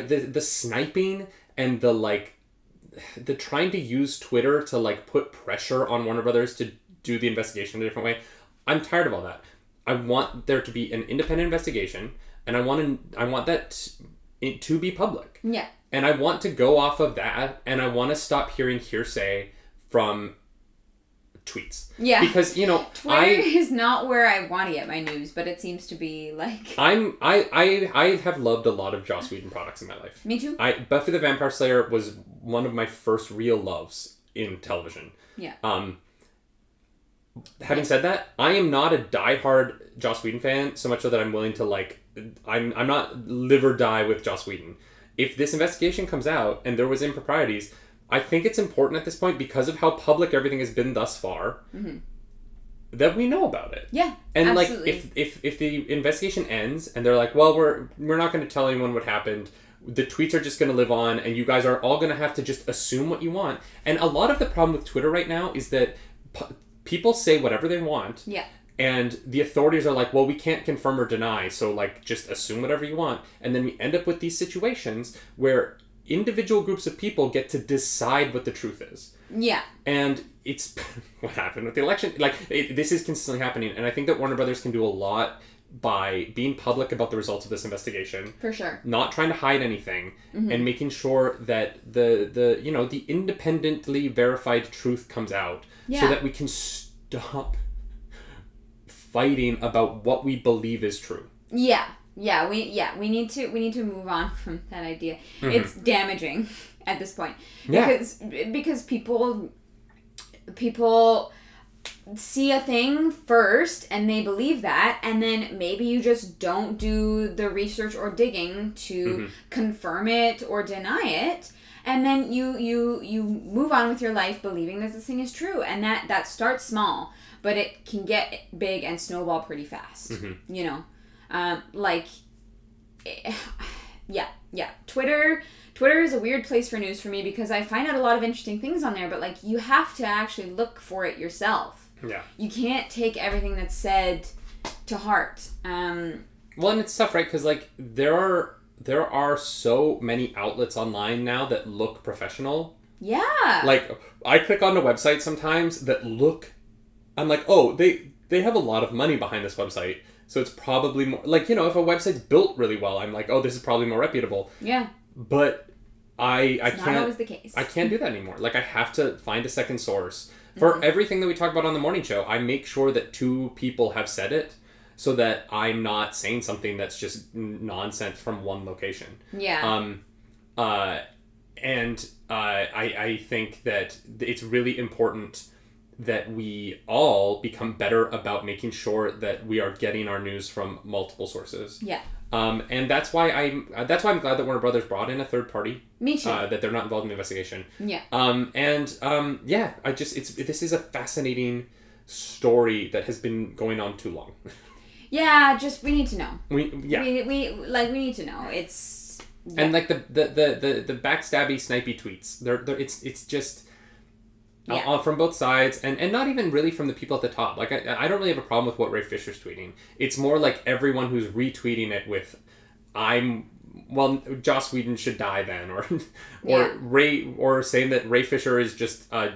The sniping and the trying to use Twitter to like put pressure on Warner Brothers to do the investigation in a different way. I'm tired of all that. I want there to be an independent investigation, and I want that to be public. Yeah. And I want to go off of that, and I want to stop hearing hearsay from tweets. Yeah. Because, Twitter is not where I want to get my news, but it seems to be like... I have loved a lot of Joss Whedon products in my life. Me too. Buffy the Vampire Slayer was one of my first real loves in television. Yeah. Having said that, I am not a diehard Joss Whedon fan, so much so that I'm willing to I'm not live or die with Joss Whedon. If this investigation comes out and there was improprieties, I think it's important at this point, because of how public everything has been thus far, that we know about it. Yeah, and absolutely. If the investigation ends and they're like, well, we're not going to tell anyone what happened, the tweets are just going to live on, and you guys are all going to have to just assume what you want. And a lot of the problem with Twitter right now is that people say whatever they want. Yeah. And the authorities are like, well, we can't confirm or deny, so just assume whatever you want. And then we end up with these situations where individual groups of people get to decide what the truth is. Yeah. And it's what happened with the election. This is consistently happening. And I think that Warner Brothers can do a lot by being public about the results of this investigation. For sure. Not trying to hide anything, and making sure that the independently verified truth comes out, so that we can stop fighting about what we believe is true. Yeah. Yeah, we need to move on from that idea. It's damaging at this point. Yeah. Because people see a thing first and they believe that, and then maybe you just don't do the research or digging to confirm it or deny it, and then you move on with your life believing that this thing is true, and that starts small, but it can get big and snowball pretty fast. Twitter is a weird place for news for me, because I find out a lot of interesting things on there, but you have to actually look for it yourself. Yeah. You can't take everything that's said to heart. Well, and it's tough, right? Because there are so many outlets online now that look professional. Yeah. I click on a website sometimes that look, I'm like, oh, they have a lot of money behind this website. So it's probably more, if a website's built really well, I'm like, oh, this is probably more reputable. Yeah. But I can't. Not always the case. I can't do that anymore. I have to find a second source. For everything that we talk about on the morning show, I make sure that 2 people have said it, so that I'm not saying something that's just nonsense from one location. Yeah. I think that it's really important that we all become better about making sure that we are getting our news from multiple sources. Yeah. And that's why I'm glad that Warner Brothers brought in a third party. Me too. That they're not involved in the investigation. Yeah. This is a fascinating story that has been going on too long. Yeah, we need to know. We need to know. It's and the backstabby, snipey tweets. It's just. From both sides, and not even really from the people at the top. I don't really have a problem with what Ray Fisher's tweeting. It's more everyone who's retweeting it with, Joss Whedon should die then, or saying that Ray Fisher is just a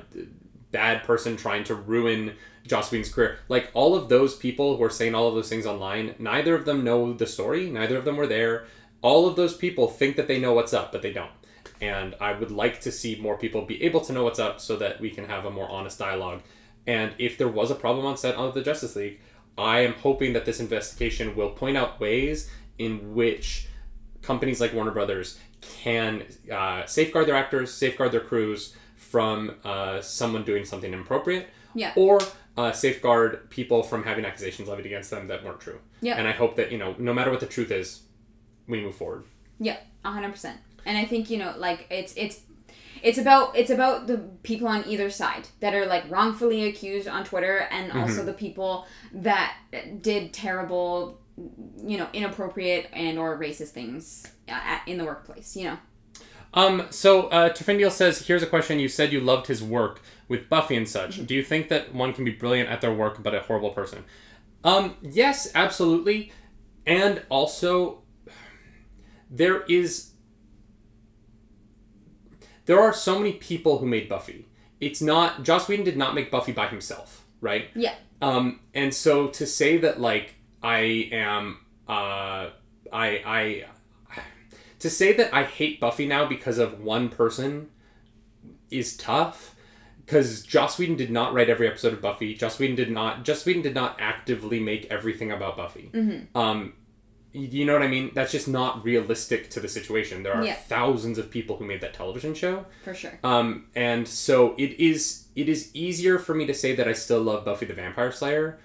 bad person trying to ruin Joss Whedon's career. All of those people who are saying all of those things online, neither of them know the story, neither of them were there. All of those people think that they know what's up, but they don't. And I would like to see more people be able to know what's up, so that we can have a more honest dialogue. And if there was a problem on set of the Justice League, I am hoping that this investigation will point out ways in which companies like Warner Brothers can safeguard their actors, safeguard their crews from someone doing something inappropriate, or safeguard people from having accusations levied against them that weren't true. Yeah. And I hope that, no matter what the truth is, we move forward. Yeah, 100%. And I think, it's about the people on either side that are wrongfully accused on Twitter, and also the people that did terrible, inappropriate and or racist things in the workplace, So Terfindiel says, here's a question. You said you loved his work with Buffy and such. Do you think that one can be brilliant at their work but a horrible person? Yes, absolutely. And also, there are so many people who made Buffy. It's not... Joss Whedon did not make Buffy by himself, right? Yeah. And so to say that, like, to say that I hate Buffy now because of one person is tough, because Joss Whedon did not write every episode of Buffy. Joss Whedon did not actively make everything about Buffy. You know what I mean? That's just not realistic to the situation. There are thousands of people who made that television show. For sure. And so it is easier for me to say that I still love Buffy the Vampire Slayer,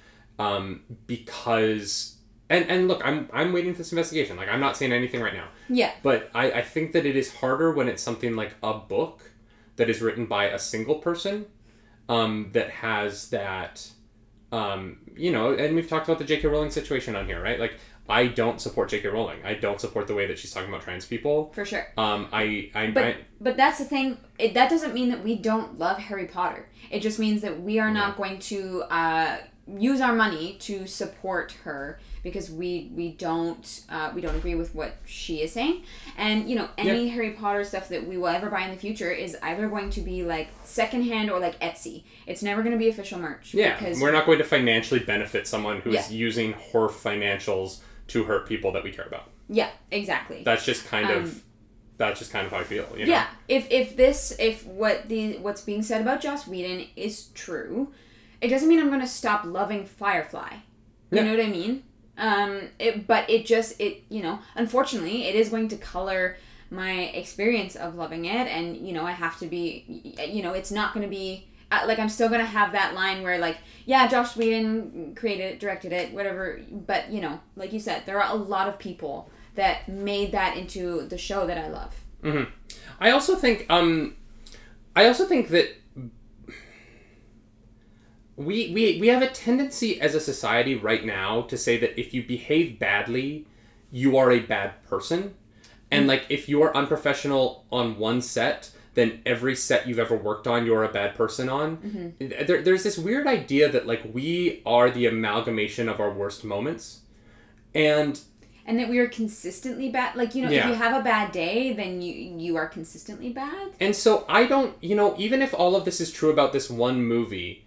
because and look, I'm waiting for this investigation. Like, I'm not saying anything right now. Yeah. But I think that it is harder when it's something like a book that is written by a single person, that has that, you know, and we've talked about the J.K. Rowling situation on here, right? Like, I don't support J.K. Rowling. I don't support the way that she's talking about trans people. For sure. But that's the thing. That doesn't mean that we don't love Harry Potter. It just means that we are not going to use our money to support her because we don't agree with what she is saying. And, you know, any Harry Potter stuff that we will ever buy in the future is either going to be like secondhand or like Etsy. It's never going to be official merch. Yeah, because we're not going to financially benefit someone who's using her financials to hurt people that we care about. Yeah, exactly. That's just kind of how I feel. You know? Yeah, if what's being said about Joss Whedon is true, it doesn't mean I'm going to stop loving Firefly. You know what I mean? You know, unfortunately, it is going to color my experience of loving it, and, you know, I have to be, you know, it's not going to be, like, I'm still going to have that line where, like, yeah, Joss Whedon created it, directed it, whatever, but, you know, like you said, there are a lot of people that made that into the show that I love. Mm-hmm. I also think that we have a tendency as a society right now to say that if you behave badly, you are a bad person. And, like, if you are unprofessional on one set, then every set you've ever worked on, you're a bad person on. There's this weird idea that, like, we are the amalgamation of our worst moments. And that we are consistently bad. Like, you know, if you have a bad day, then you are consistently bad. And so I don't, you know, even if all of this is true about this one movie,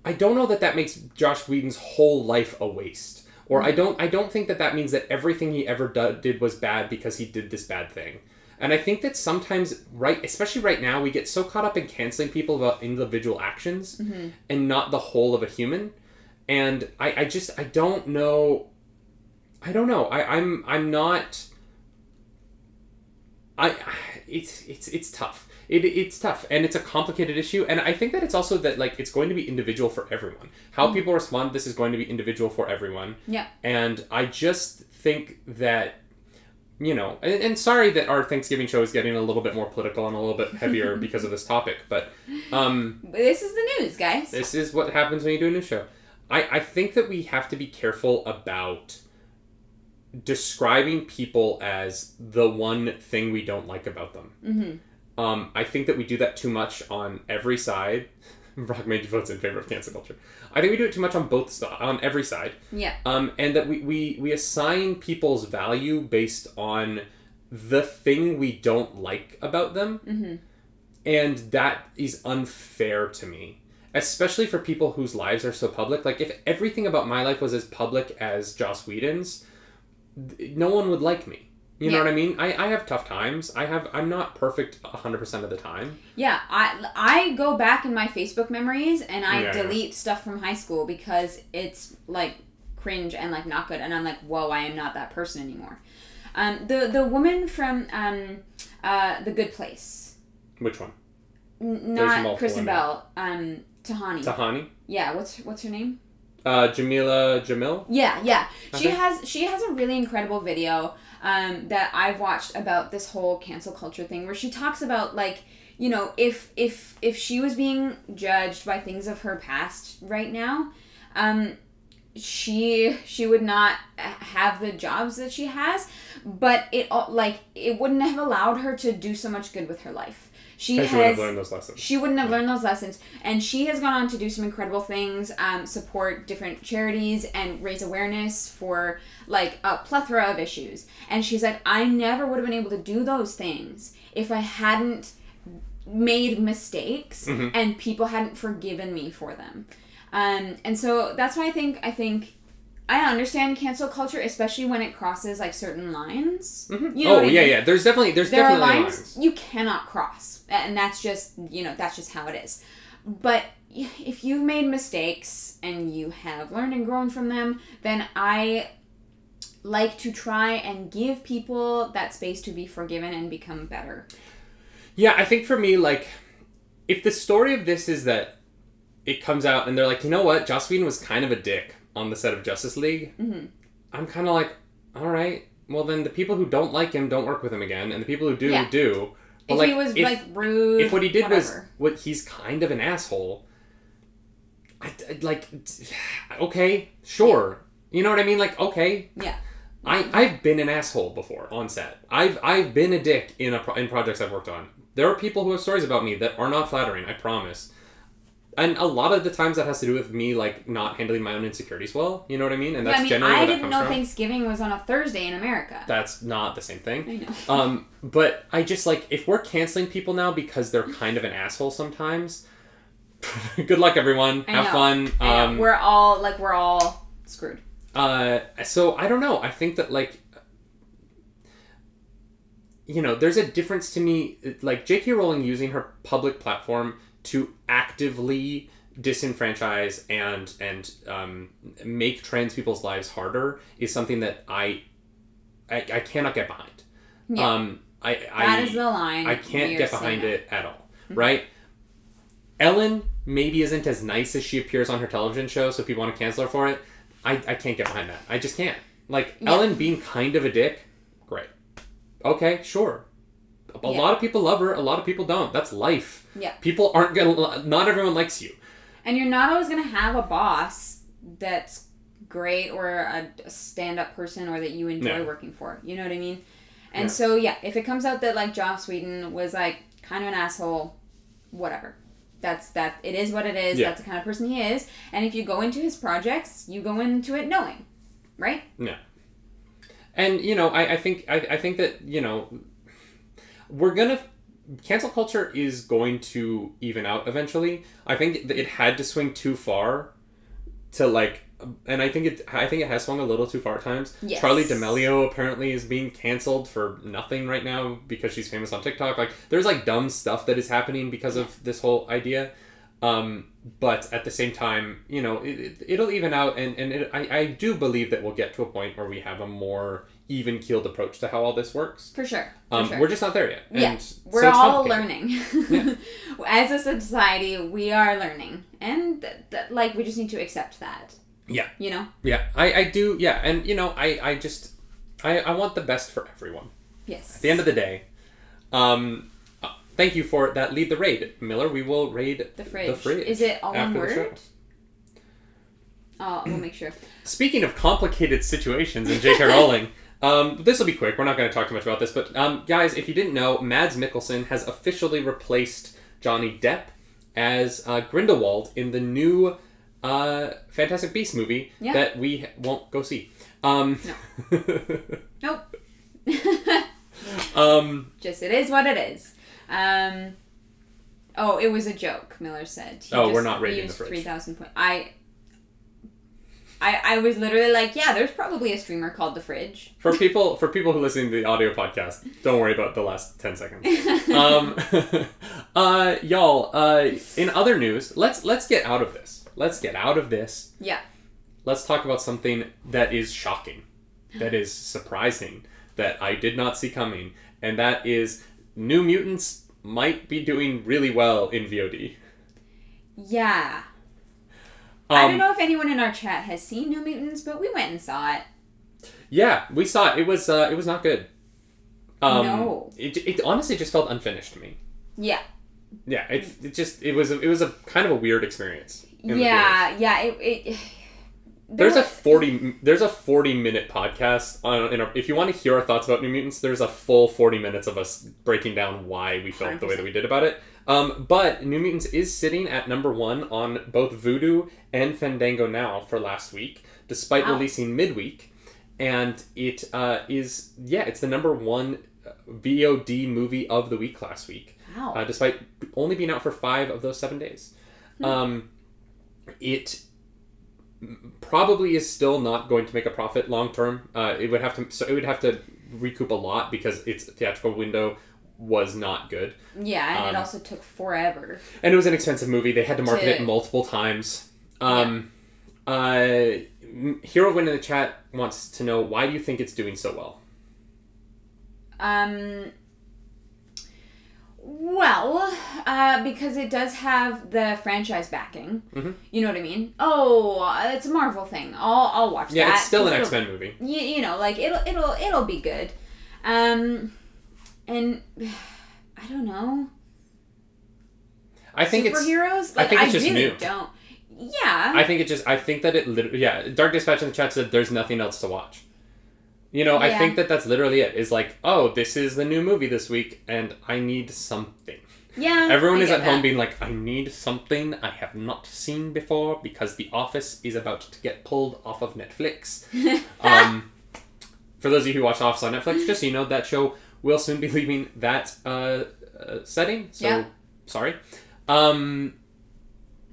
I don't know that makes Joss Whedon's whole life a waste. Or I don't think that means that everything he ever did was bad because he did this bad thing. And I think that sometimes, especially right now, we get so caught up in canceling people about individual actions and not the whole of a human. And I don't know. I don't know. I'm not. It's tough. It's tough, and it's a complicated issue, and I think that it's also that, like, it's going to be individual for everyone. How people respond to this is going to be individual for everyone. Yeah. And I just think that, you know, and sorry that our Thanksgiving show is getting a little bit more political and a little bit heavier because of this topic, but this is the news, guys. This is what happens when you do a news show. I think that we have to be careful about describing people as the one thing we don't like about them. I think that we do that too much on every side. Brock Major votes in favor of cancel culture. I think we do it too much on every side. Yeah. And that we assign people's value based on the thing we don't like about them. And that is unfair to me. Especially for people whose lives are so public. Like, if everything about my life was as public as Joss Whedon's, no one would like me. You know what I mean? I have tough times. I'm not perfect 100% of the time. Yeah, I go back in my Facebook memories and I delete stuff from high school because it's, like, cringe and, like, not good. And I'm like, whoa, I am not that person anymore. The woman from The Good Place. Which one? Not Kristen Bell. Tahani. Tahani? Yeah, what's her name? Jamila Jamil? Yeah. She has a really incredible video that I've watched about this whole cancel culture thing, where she talks about, like, you know, if she was being judged by things of her past right now, she would not have the jobs that she has, but it wouldn't have allowed her to do so much good with her life. She wouldn't have learned those lessons. She wouldn't have learned those lessons. And she has gone on to do some incredible things, support different charities and raise awareness for, like, a plethora of issues. And she's like, I never would have been able to do those things if I hadn't made mistakes and people hadn't forgiven me for them. And so that's why I think I understand cancel culture, especially when it crosses, like, certain lines. You know yeah. There's definitely lines you cannot cross, and that's just that's just how it is. But if you've made mistakes and you have learned and grown from them, then I like to try and give people that space to be forgiven and become better. Yeah, I think for me, like, if the story of this is that it comes out and they're like, you know what, Joss Whedon was kind of a dick on the set of Justice League, I'm kind of like, all right, well then the people who don't like him don't work with him again, and the people who do, do. But if like, he was like rude, if what he did whatever. was what he's kind of an asshole, like, okay, sure, you know what I mean? Like, okay, yeah. I've been an asshole before on set. I've been a dick in projects I've worked on. There are people who have stories about me that are not flattering, I promise. And a lot of the times that has to do with me, like, not handling my own insecurities well. You know what I mean? And that's generally where that comes from. I didn't know Thanksgiving was on a Thursday in America. That's not the same thing. I know. But I just, like, if we're canceling people now because they're kind of an asshole sometimes, good luck, everyone. Have fun. We're all screwed. So, I don't know. I think that, like, there's a difference to me. Like, J.K. Rowling using her public platform to actively disenfranchise and make trans people's lives harder is something that I cannot get behind. Yeah. That is the line. I can't get behind it at all. Right? Ellen maybe isn't as nice as she appears on her television show, so people want to cancel her for it. I can't get behind that. I just can't. Like, Ellen being kind of a dick, great. Okay, sure. A lot of people love her, a lot of people don't. That's life. Yeah. People aren't gonna... Not everyone likes you. And you're not always gonna have a boss that's great or a stand-up person or that you enjoy working for. You know what I mean? And so, if it comes out that, like, Joss Whedon was, like, kind of an asshole, whatever. It is what it is. Yeah. That's the kind of person he is. And if you go into his projects, you go into it knowing. Right? Yeah. And, I think that, we're gonna... Cancel culture is going to even out eventually. I think it had to swing too far to, like... And I think it has swung a little too far at times. Yes. Charli D'Amelio apparently is being canceled for nothing right now because she's famous on TikTok. Like, there's, like, dumb stuff that is happening because of this whole idea. But at the same time, it'll even out, and I do believe that we'll get to a point where we have a more even-keeled approach to how all this works. For sure. We're just not there yet. And we're all learning. As a society, we are learning. And, we just need to accept that. Yeah. Yeah, I do, yeah. And, I want the best for everyone. Yes. At the end of the day, thank you for that. Lead the raid. Miller, we will raid the fridge. Is it all one word? We'll make sure. Speaking of complicated situations in J.K. Rowling, this will be quick. We're not going to talk too much about this. But, guys, if you didn't know, Mads Mikkelsen has officially replaced Johnny Depp as Grindelwald in the new Fantastic Beasts movie that we won't go see. No. Nope. Just it is what it is. It was a joke, Miller said. We're not rating the fridge. 3,000 points. I was literally like, there's probably a streamer called The Fridge. For people who listen to the audio podcast, don't worry about the last 10 seconds. Y'all, in other news, let's get out of this. Let's get out of this. Yeah. Let's talk about something that is shocking, that is surprising, that I did not see coming, and that is New Mutants might be doing really well in VOD. Yeah. I don't know if anyone in our chat has seen New Mutants, but we went and saw it. Yeah, we saw it. It was not good. No. It honestly just felt unfinished to me. Yeah. Yeah, it was a kind of a weird experience. Yeah. There's a 40-minute podcast on. If you want to hear our thoughts about New Mutants, there's a full 40 minutes of us breaking down why we felt 100%. The way that we did about it. But New Mutants is sitting at number 1 on both Vudu and Fandango now for last week, despite releasing midweek, and it is it's the number 1 VOD movie of the week last week. Wow. Despite only being out for 5 of those 7 days. It probably is still not going to make a profit long term. It would have to recoup a lot because its theatrical window was not good. Yeah, and it also took forever. And it was an expensive movie. They had to market it multiple times. Hero Win in the chat wants to know, why do you think it's doing so well? Well, because it does have the franchise backing. Mm-hmm. You know what I mean? Oh, it's a Marvel thing. I'll watch that. Yeah, it's still an X-Men movie. You know, like it'll be good. And I don't know. I think superheroes? I think it's just really new. Don't. Yeah. I think that it literally... Yeah, Dark Dispatch in the chat said there's nothing else to watch. You know, I think that's literally it. Is like, oh, this is the new movie this week, and I need something. Yeah. Everyone is at home being like, I need something I have not seen before because The Office is about to get pulled off of Netflix. For those of you who watch Office on Netflix, just so you know, that show will soon be leaving that setting. So, sorry.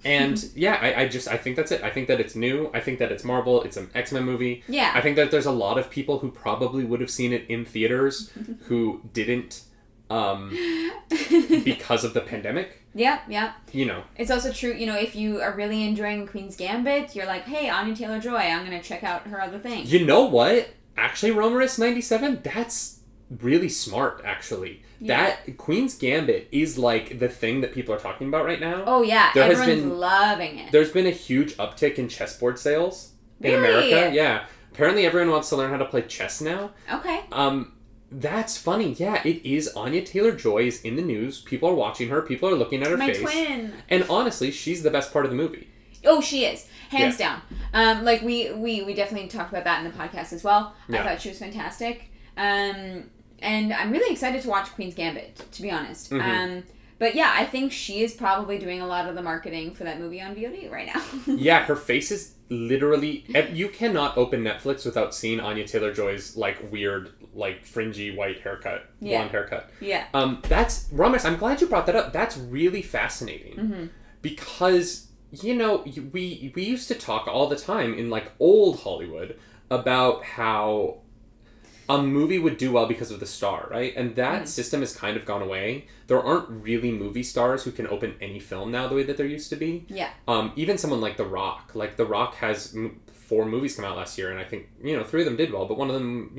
And I think that's it. I think that it's new. I think that it's Marvel. It's an X-Men movie. Yeah. I think that there's a lot of people who probably would have seen it in theaters who didn't because of the pandemic. Yeah. You know. It's also true, you know, if you are really enjoying Queen's Gambit, you're like, hey, Anya Taylor-Joy, I'm going to check out her other thing. You know what? Actually, Romaris 97, that's really smart, actually. Yeah. That Queen's Gambit is like the thing that people are talking about right now. Oh yeah, everyone's loving it. There's been a huge uptick in chessboard sales in America. Yeah, apparently everyone wants to learn how to play chess now. Okay. That's funny. Yeah, it is. Anya Taylor-Joy is in the news. People are watching her. People are looking at her face. My twin. And honestly, she's the best part of the movie. Oh, she is. Hands down. Like we definitely talked about that in the podcast as well. I thought she was fantastic. And I'm really excited to watch Queen's Gambit, to be honest. Mm-hmm. But yeah, I think she is probably doing a lot of the marketing for that movie on VOD right now. Yeah, her face is literally... You cannot open Netflix without seeing Anya Taylor-Joy's, like, weird, like, fringy white haircut. Yeah. Blonde haircut. Yeah. That's... Ramesh, I'm glad you brought that up. That's really fascinating. Mm-hmm. Because, you know, we used to talk all the time in, like, old Hollywood about how... a movie would do well because of the star, right? And that system has kind of gone away. There aren't really movie stars who can open any film now the way that there used to be. Yeah. Even someone like The Rock. Like, The Rock has 4 movies come out last year, and I think, 3 of them did well, but one of them,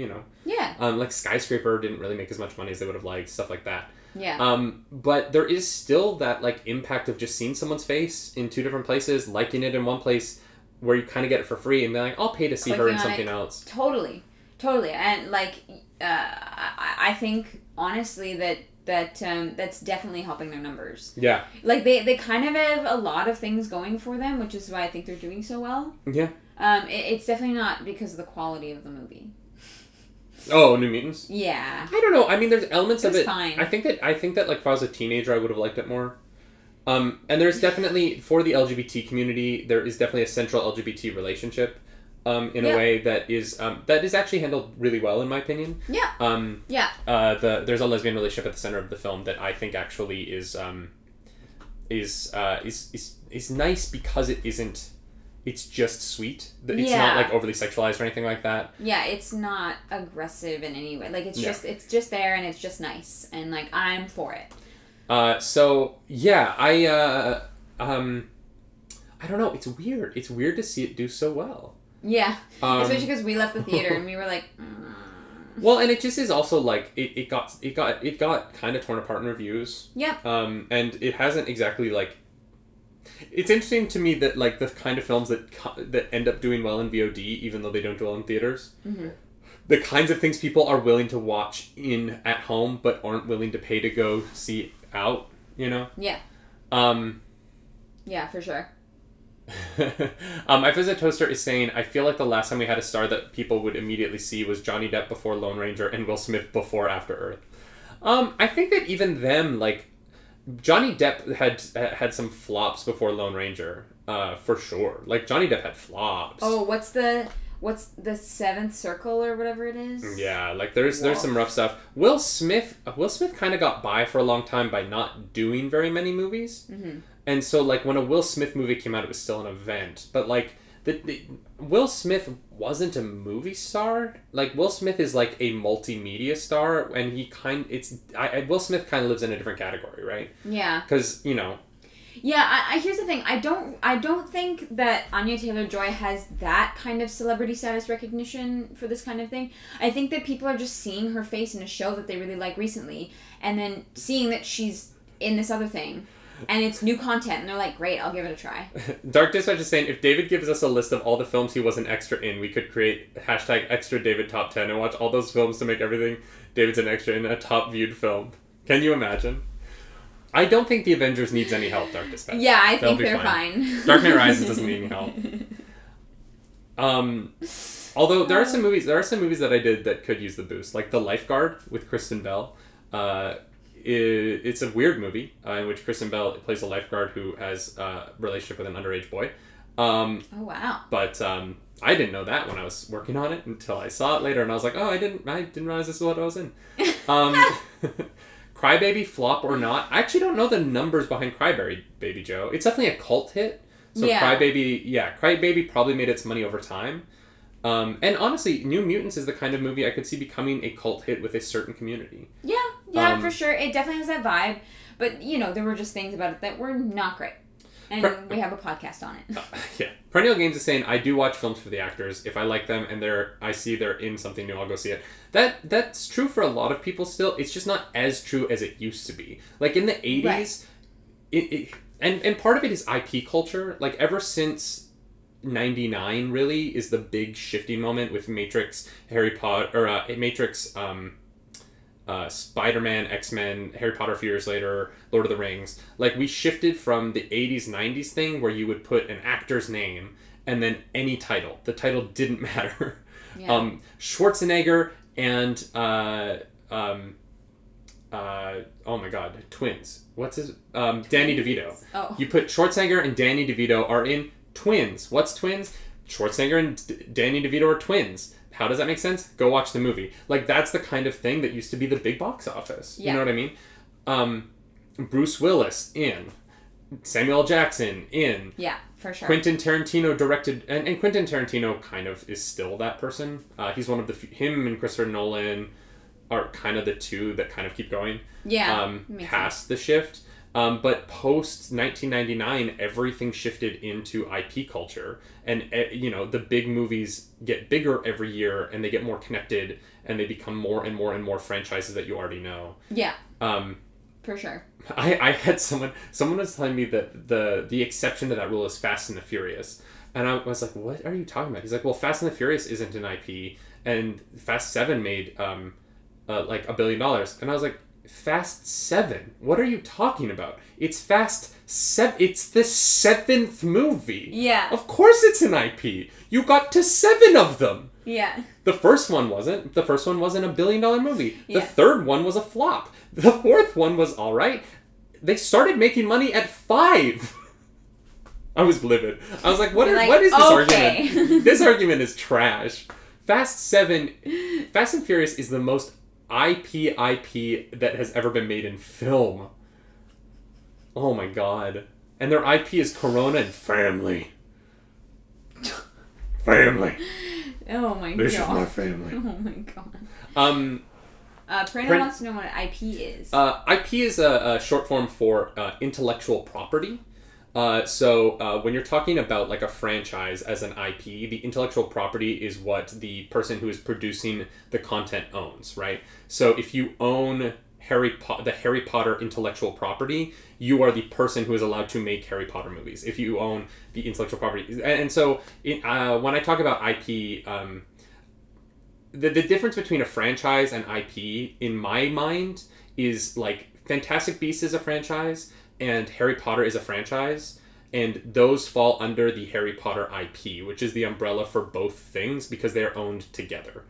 Yeah. like Skyscraper didn't really make as much money as they would have liked, stuff like that. Yeah. But there is still that, like, impact of just seeing someone's face in 2 different places, liking it in one place where you kind of get it for free, and be like, I'll pay to see her in something else. Totally. And like, I think honestly that's definitely helping their numbers. Yeah. Like they kind of have a lot of things going for them, which is why I think they're doing so well. Yeah. It's definitely not because of the quality of the movie. Oh, New Mutants? Yeah. I don't know. I mean, there's elements of it. Fine. I think that like if I was a teenager, I would have liked it more. And there's definitely, for the LGBT community, there is definitely a central LGBT relationship. In a way that is actually handled really well, in my opinion. Yeah. There's a lesbian relationship at the center of the film that I think actually is nice because it isn't. It's just sweet. It's not like overly sexualized or anything like that. Yeah, it's not aggressive in any way. Like it's just there and it's just nice and like I'm for it. So yeah, I don't know. It's weird. It's weird to see it do so well. Yeah, especially because we left the theater and we were like. Well, and it just is also like it got kind of torn apart in reviews. Yep. And it hasn't exactly like. It's interesting to me that like the kind of films that end up doing well in VOD, even though they don't do well in theaters, the kinds of things people are willing to watch at home but aren't willing to pay to go see out. You know. Yeah. Yeah, for sure. My Visit Toaster is saying, I feel like the last time we had a star that people would immediately see was Johnny Depp before Lone Ranger and Will Smith before After Earth. I think that even them, like, Johnny Depp had some flops before Lone Ranger, for sure. Like, Johnny Depp had flops. Oh, what's the Seventh Circle or whatever it is? Yeah, like there's some rough stuff. Will Smith kind of got by for a long time by not doing very many movies. Mm-hmm. And so, like, when a Will Smith movie came out, it was still an event. But, like, Will Smith wasn't a movie star. Like, Will Smith is, like, a multimedia star, and Will Smith kind of lives in a different category, right? Yeah. Because, you know... Yeah, here's the thing. I don't think that Anya Taylor-Joy has that kind of celebrity status recognition for this kind of thing. I think that people are just seeing her face in a show that they really like recently, and then seeing that she's in this other thing. And it's new content, and they're like, great, I'll give it a try. Dark Dispatch is saying, if David gives us a list of all the films he was an extra in, we could create #extra David top 10 and watch all those films to make everything David's an extra in a top viewed film. Can you imagine? I don't think the Avengers needs any help, Dark Dispatch. Yeah, I think they're fine. Dark Knight Rises doesn't need any help. Although there are some movies that I did that could use the boost, like The Lifeguard with Kristen Bell. It's a weird movie in which Kristen Bell plays a lifeguard who has a relationship with an underage boy. Oh, wow. But I didn't know that when I was working on it until I saw it later, and I was like, oh, I didn't realize this is what I was in. Crybaby, flop or not? I actually don't know the numbers behind Crybaby, Joe. It's definitely a cult hit. So yeah. Crybaby probably made its money over time. And honestly, New Mutants is the kind of movie I could see becoming a cult hit with a certain community. Yeah, for sure. It definitely has that vibe. But, you know, there were just things about it that were not great. And we have a podcast on it. Yeah. Perennial Games is saying, I do watch films for the actors. If I like them and I see they're in something new, I'll go see it. That's true for a lot of people still. It's just not as true as it used to be. Like, in the 80s, right. And part of it is IP culture. Like, ever since 99, really, is the big shifting moment with Matrix, Harry Potter, or Matrix, Spider-Man, X-Men, Harry Potter a few years later, Lord of the Rings. Like, we shifted from the 80s, 90s thing where you would put an actor's name and then any title. The title didn't matter. Yeah. Schwarzenegger and oh my god, twins. What's his Danny DeVito. Oh. You put Schwarzenegger and Danny DeVito are in Twins. What's Twins? Schwarzenegger and Danny DeVito are twins. How does that make sense? Go watch the movie. Like, that's the kind of thing that used to be the big box office. Yeah. You know what I mean? Bruce Willis, in. Samuel L. Jackson, in. Yeah, for sure. Quentin Tarantino directed... And Quentin Tarantino kind of is still that person. He's one of the... Him and Christopher Nolan are kind of the two that kind of keep going. Yeah. Past the shift. But post 1999, everything shifted into IP culture, and you know, the big movies get bigger every year, and they get more connected, and they become more and more and more franchises that you already know. Yeah. For sure. I had someone was telling me that the exception to that rule is Fast and the Furious, and I was like, what are you talking about? He's like, well, Fast and the Furious isn't an IP, and Fast 7 made like $1 billion, and I was like, Fast 7? What are you talking about? It's Fast 7. It's the 7th movie. Yeah. Of course it's an IP. You got to 7 of them. Yeah. The first one wasn't. The first one wasn't $1 billion movie. Yeah. The third one was a flop. The fourth one was alright. They started making money at 5. I was livid. I was like, what is this argument? This argument is trash. Fast and Furious is the most IP that has ever been made in film. Oh my god. And their IP is Corona and family. Family. Oh my god. This is my family. Oh my god. Brandon wants to know what IP is. IP is a short form for intellectual property. So when you're talking about like a franchise as an IP, the intellectual property is what the person who is producing the content owns, right? So if you own the Harry Potter intellectual property, you are the person who is allowed to make Harry Potter movies. If you own the intellectual property, and so when I talk about IP, the difference between a franchise and IP in my mind is like Fantastic Beasts is a franchise and Harry Potter is a franchise, and those fall under the Harry Potter IP, which is the umbrella for both things because they are owned together.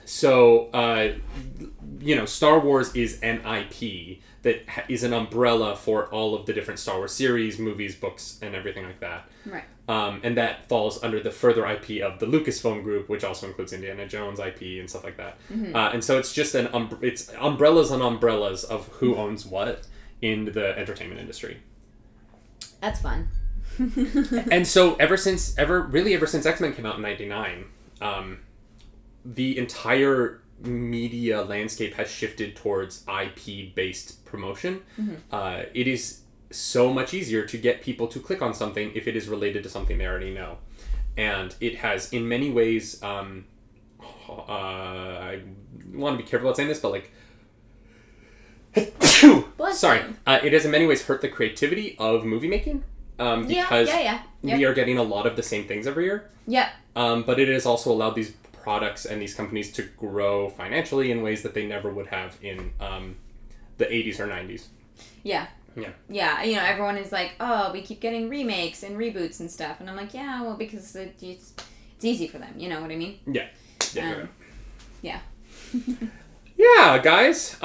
So, Star Wars is an IP that is an umbrella for all of the different Star Wars series, movies, books, and everything like that. Right. And that falls under the further IP of the Lucasfilm Group, which also includes Indiana Jones IP and stuff like that. And so it's just it's umbrellas on umbrellas of who owns what in the entertainment industry. That's fun. And so ever since X-Men came out in '99, the entire media landscape has shifted towards IP-based promotion. It is so much easier to get people to click on something if it is related to something they already know. And it has, in many ways, I want to be careful about saying this, but like... Sorry. It has in many ways hurt the creativity of movie making. Because we are getting a lot of the same things every year. But it has also allowed these products and these companies to grow financially in ways that they never would have in the 80s or 90s. Yeah, everyone is like, oh, we keep getting remakes and reboots and stuff. And I'm like, yeah, well, because it's easy for them. You know what I mean? Yeah. Yeah, guys.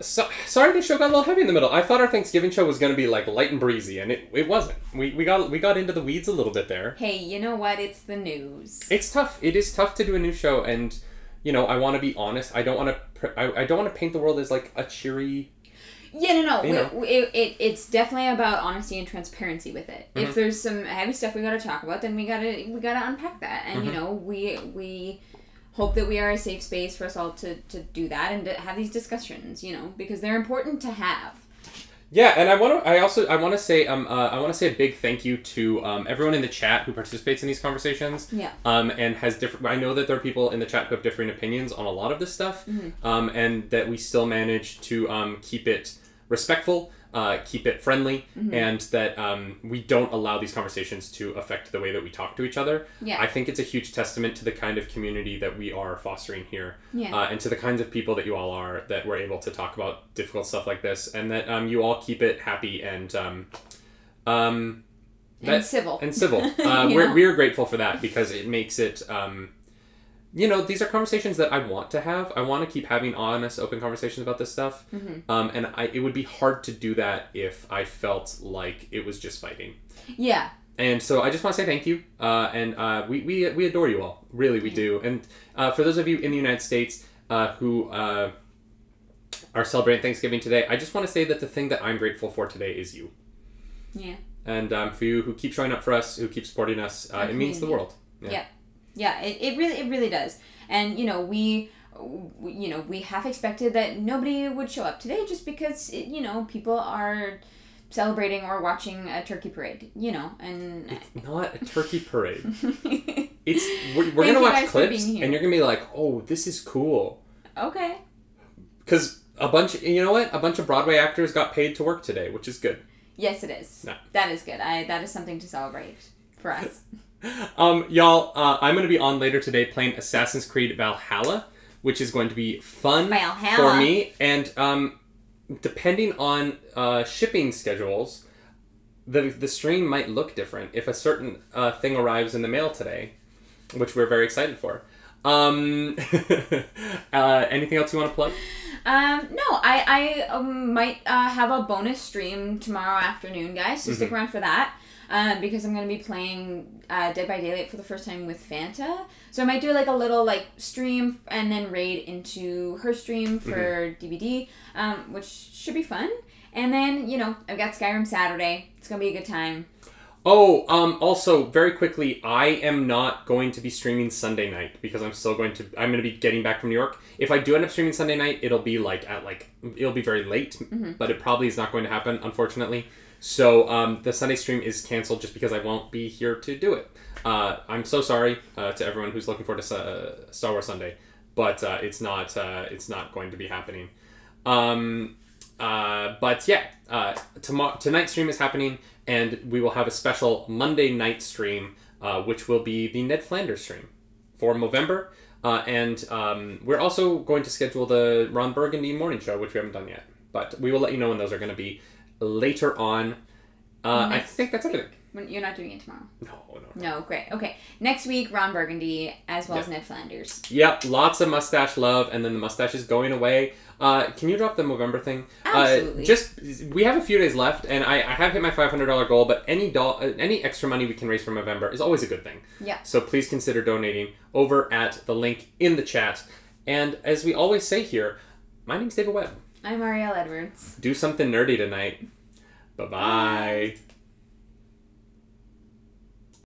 Sorry the show got a little heavy in the middle. I thought our Thanksgiving show was going to be like light and breezy, and it wasn't. We got into the weeds a little bit there. Hey, you know what? It's the news. It's tough. It is tough to do a new show, and I want to be honest. I don't want to paint the world as like a cheery. Yeah, no. It's definitely about honesty and transparency with it. If there's some heavy stuff we got to talk about, then we gotta unpack that, and we hope that we are a safe space for us all to do that and to have these discussions, because they're important to have. Yeah, and I want to say a big thank you to everyone in the chat who participates in these conversations. Yeah. And has different. I know that there are people in the chat who have differing opinions on a lot of this stuff. And that we still manage to keep it respectful, keep it friendly, and that we don't allow these conversations to affect the way that we talk to each other. Yeah. I think it's a huge testament to the kind of community that we are fostering here, yeah. And to the kinds of people that you all are, that we're able to talk about difficult stuff like this, and that you all keep it happy and civil. And civil. We're grateful for that because it makes it... these are conversations that I want to have. I want to keep having honest, open conversations about this stuff. And it would be hard to do that if I felt like it was just fighting. Yeah. And so I just want to say thank you. And we adore you all. Really, we do. And for those of you in the United States who are celebrating Thanksgiving today, I just want to say that the thing that I'm grateful for today is you. Yeah. And for you who keep showing up for us, who keep supporting us, it means the world. Yeah. Yeah, it really does. And, we half expected that nobody would show up today just because, people are celebrating or watching a turkey parade, and... It's not a turkey parade. We're going to watch clips and you're going to be like, oh, this is cool. Okay. Because a bunch of Broadway actors got paid to work today, which is good. Yes, it is. No. That is good. That is something to celebrate for us. Y'all, I'm going to be on later today playing Assassin's Creed Valhalla, which is going to be fun for me. And depending on shipping schedules, the stream might look different if a certain thing arrives in the mail today, which we're very excited for. Anything else you want to plug? No, I might have a bonus stream tomorrow afternoon, guys, so stick around for that. Because I'm going to be playing Dead by Daylight for the first time with Fanta. So I might do like a little stream and then raid into her stream for DVD, which should be fun. And then, I've got Skyrim Saturday. It's going to be a good time. Oh, also, very quickly, I am not going to be streaming Sunday night because I'm going to be getting back from New York. If I do end up streaming Sunday night, it'll be it'll be very late, but it probably is not going to happen, unfortunately. So the Sunday stream is canceled just because I won't be here to do it. I'm so sorry to everyone who's looking forward to Star Wars Sunday, but it's not going to be happening. But yeah, tonight's stream is happening, and we will have a special Monday night stream, which will be the Ned Flanders stream for Movember. And we're also going to schedule the Ron Burgundy morning show, which we haven't done yet. But we will let you know when those are going to be later on I think that's everything. You're not doing it tomorrow. No. No, great. Okay. Next week, Ron Burgundy, as well as Ned Flanders. Yep, lots of mustache love, and then the mustache is going away. Can you drop the Movember thing? Absolutely. We have a few days left, and I have hit my $500 goal, but any extra money we can raise from Movember is always a good thing. Yeah. So please consider donating over at the link in the chat. And as we always say here, my name's David Webb. I'm Arielle Edwards. Do something nerdy tonight. Bye-bye. Bye.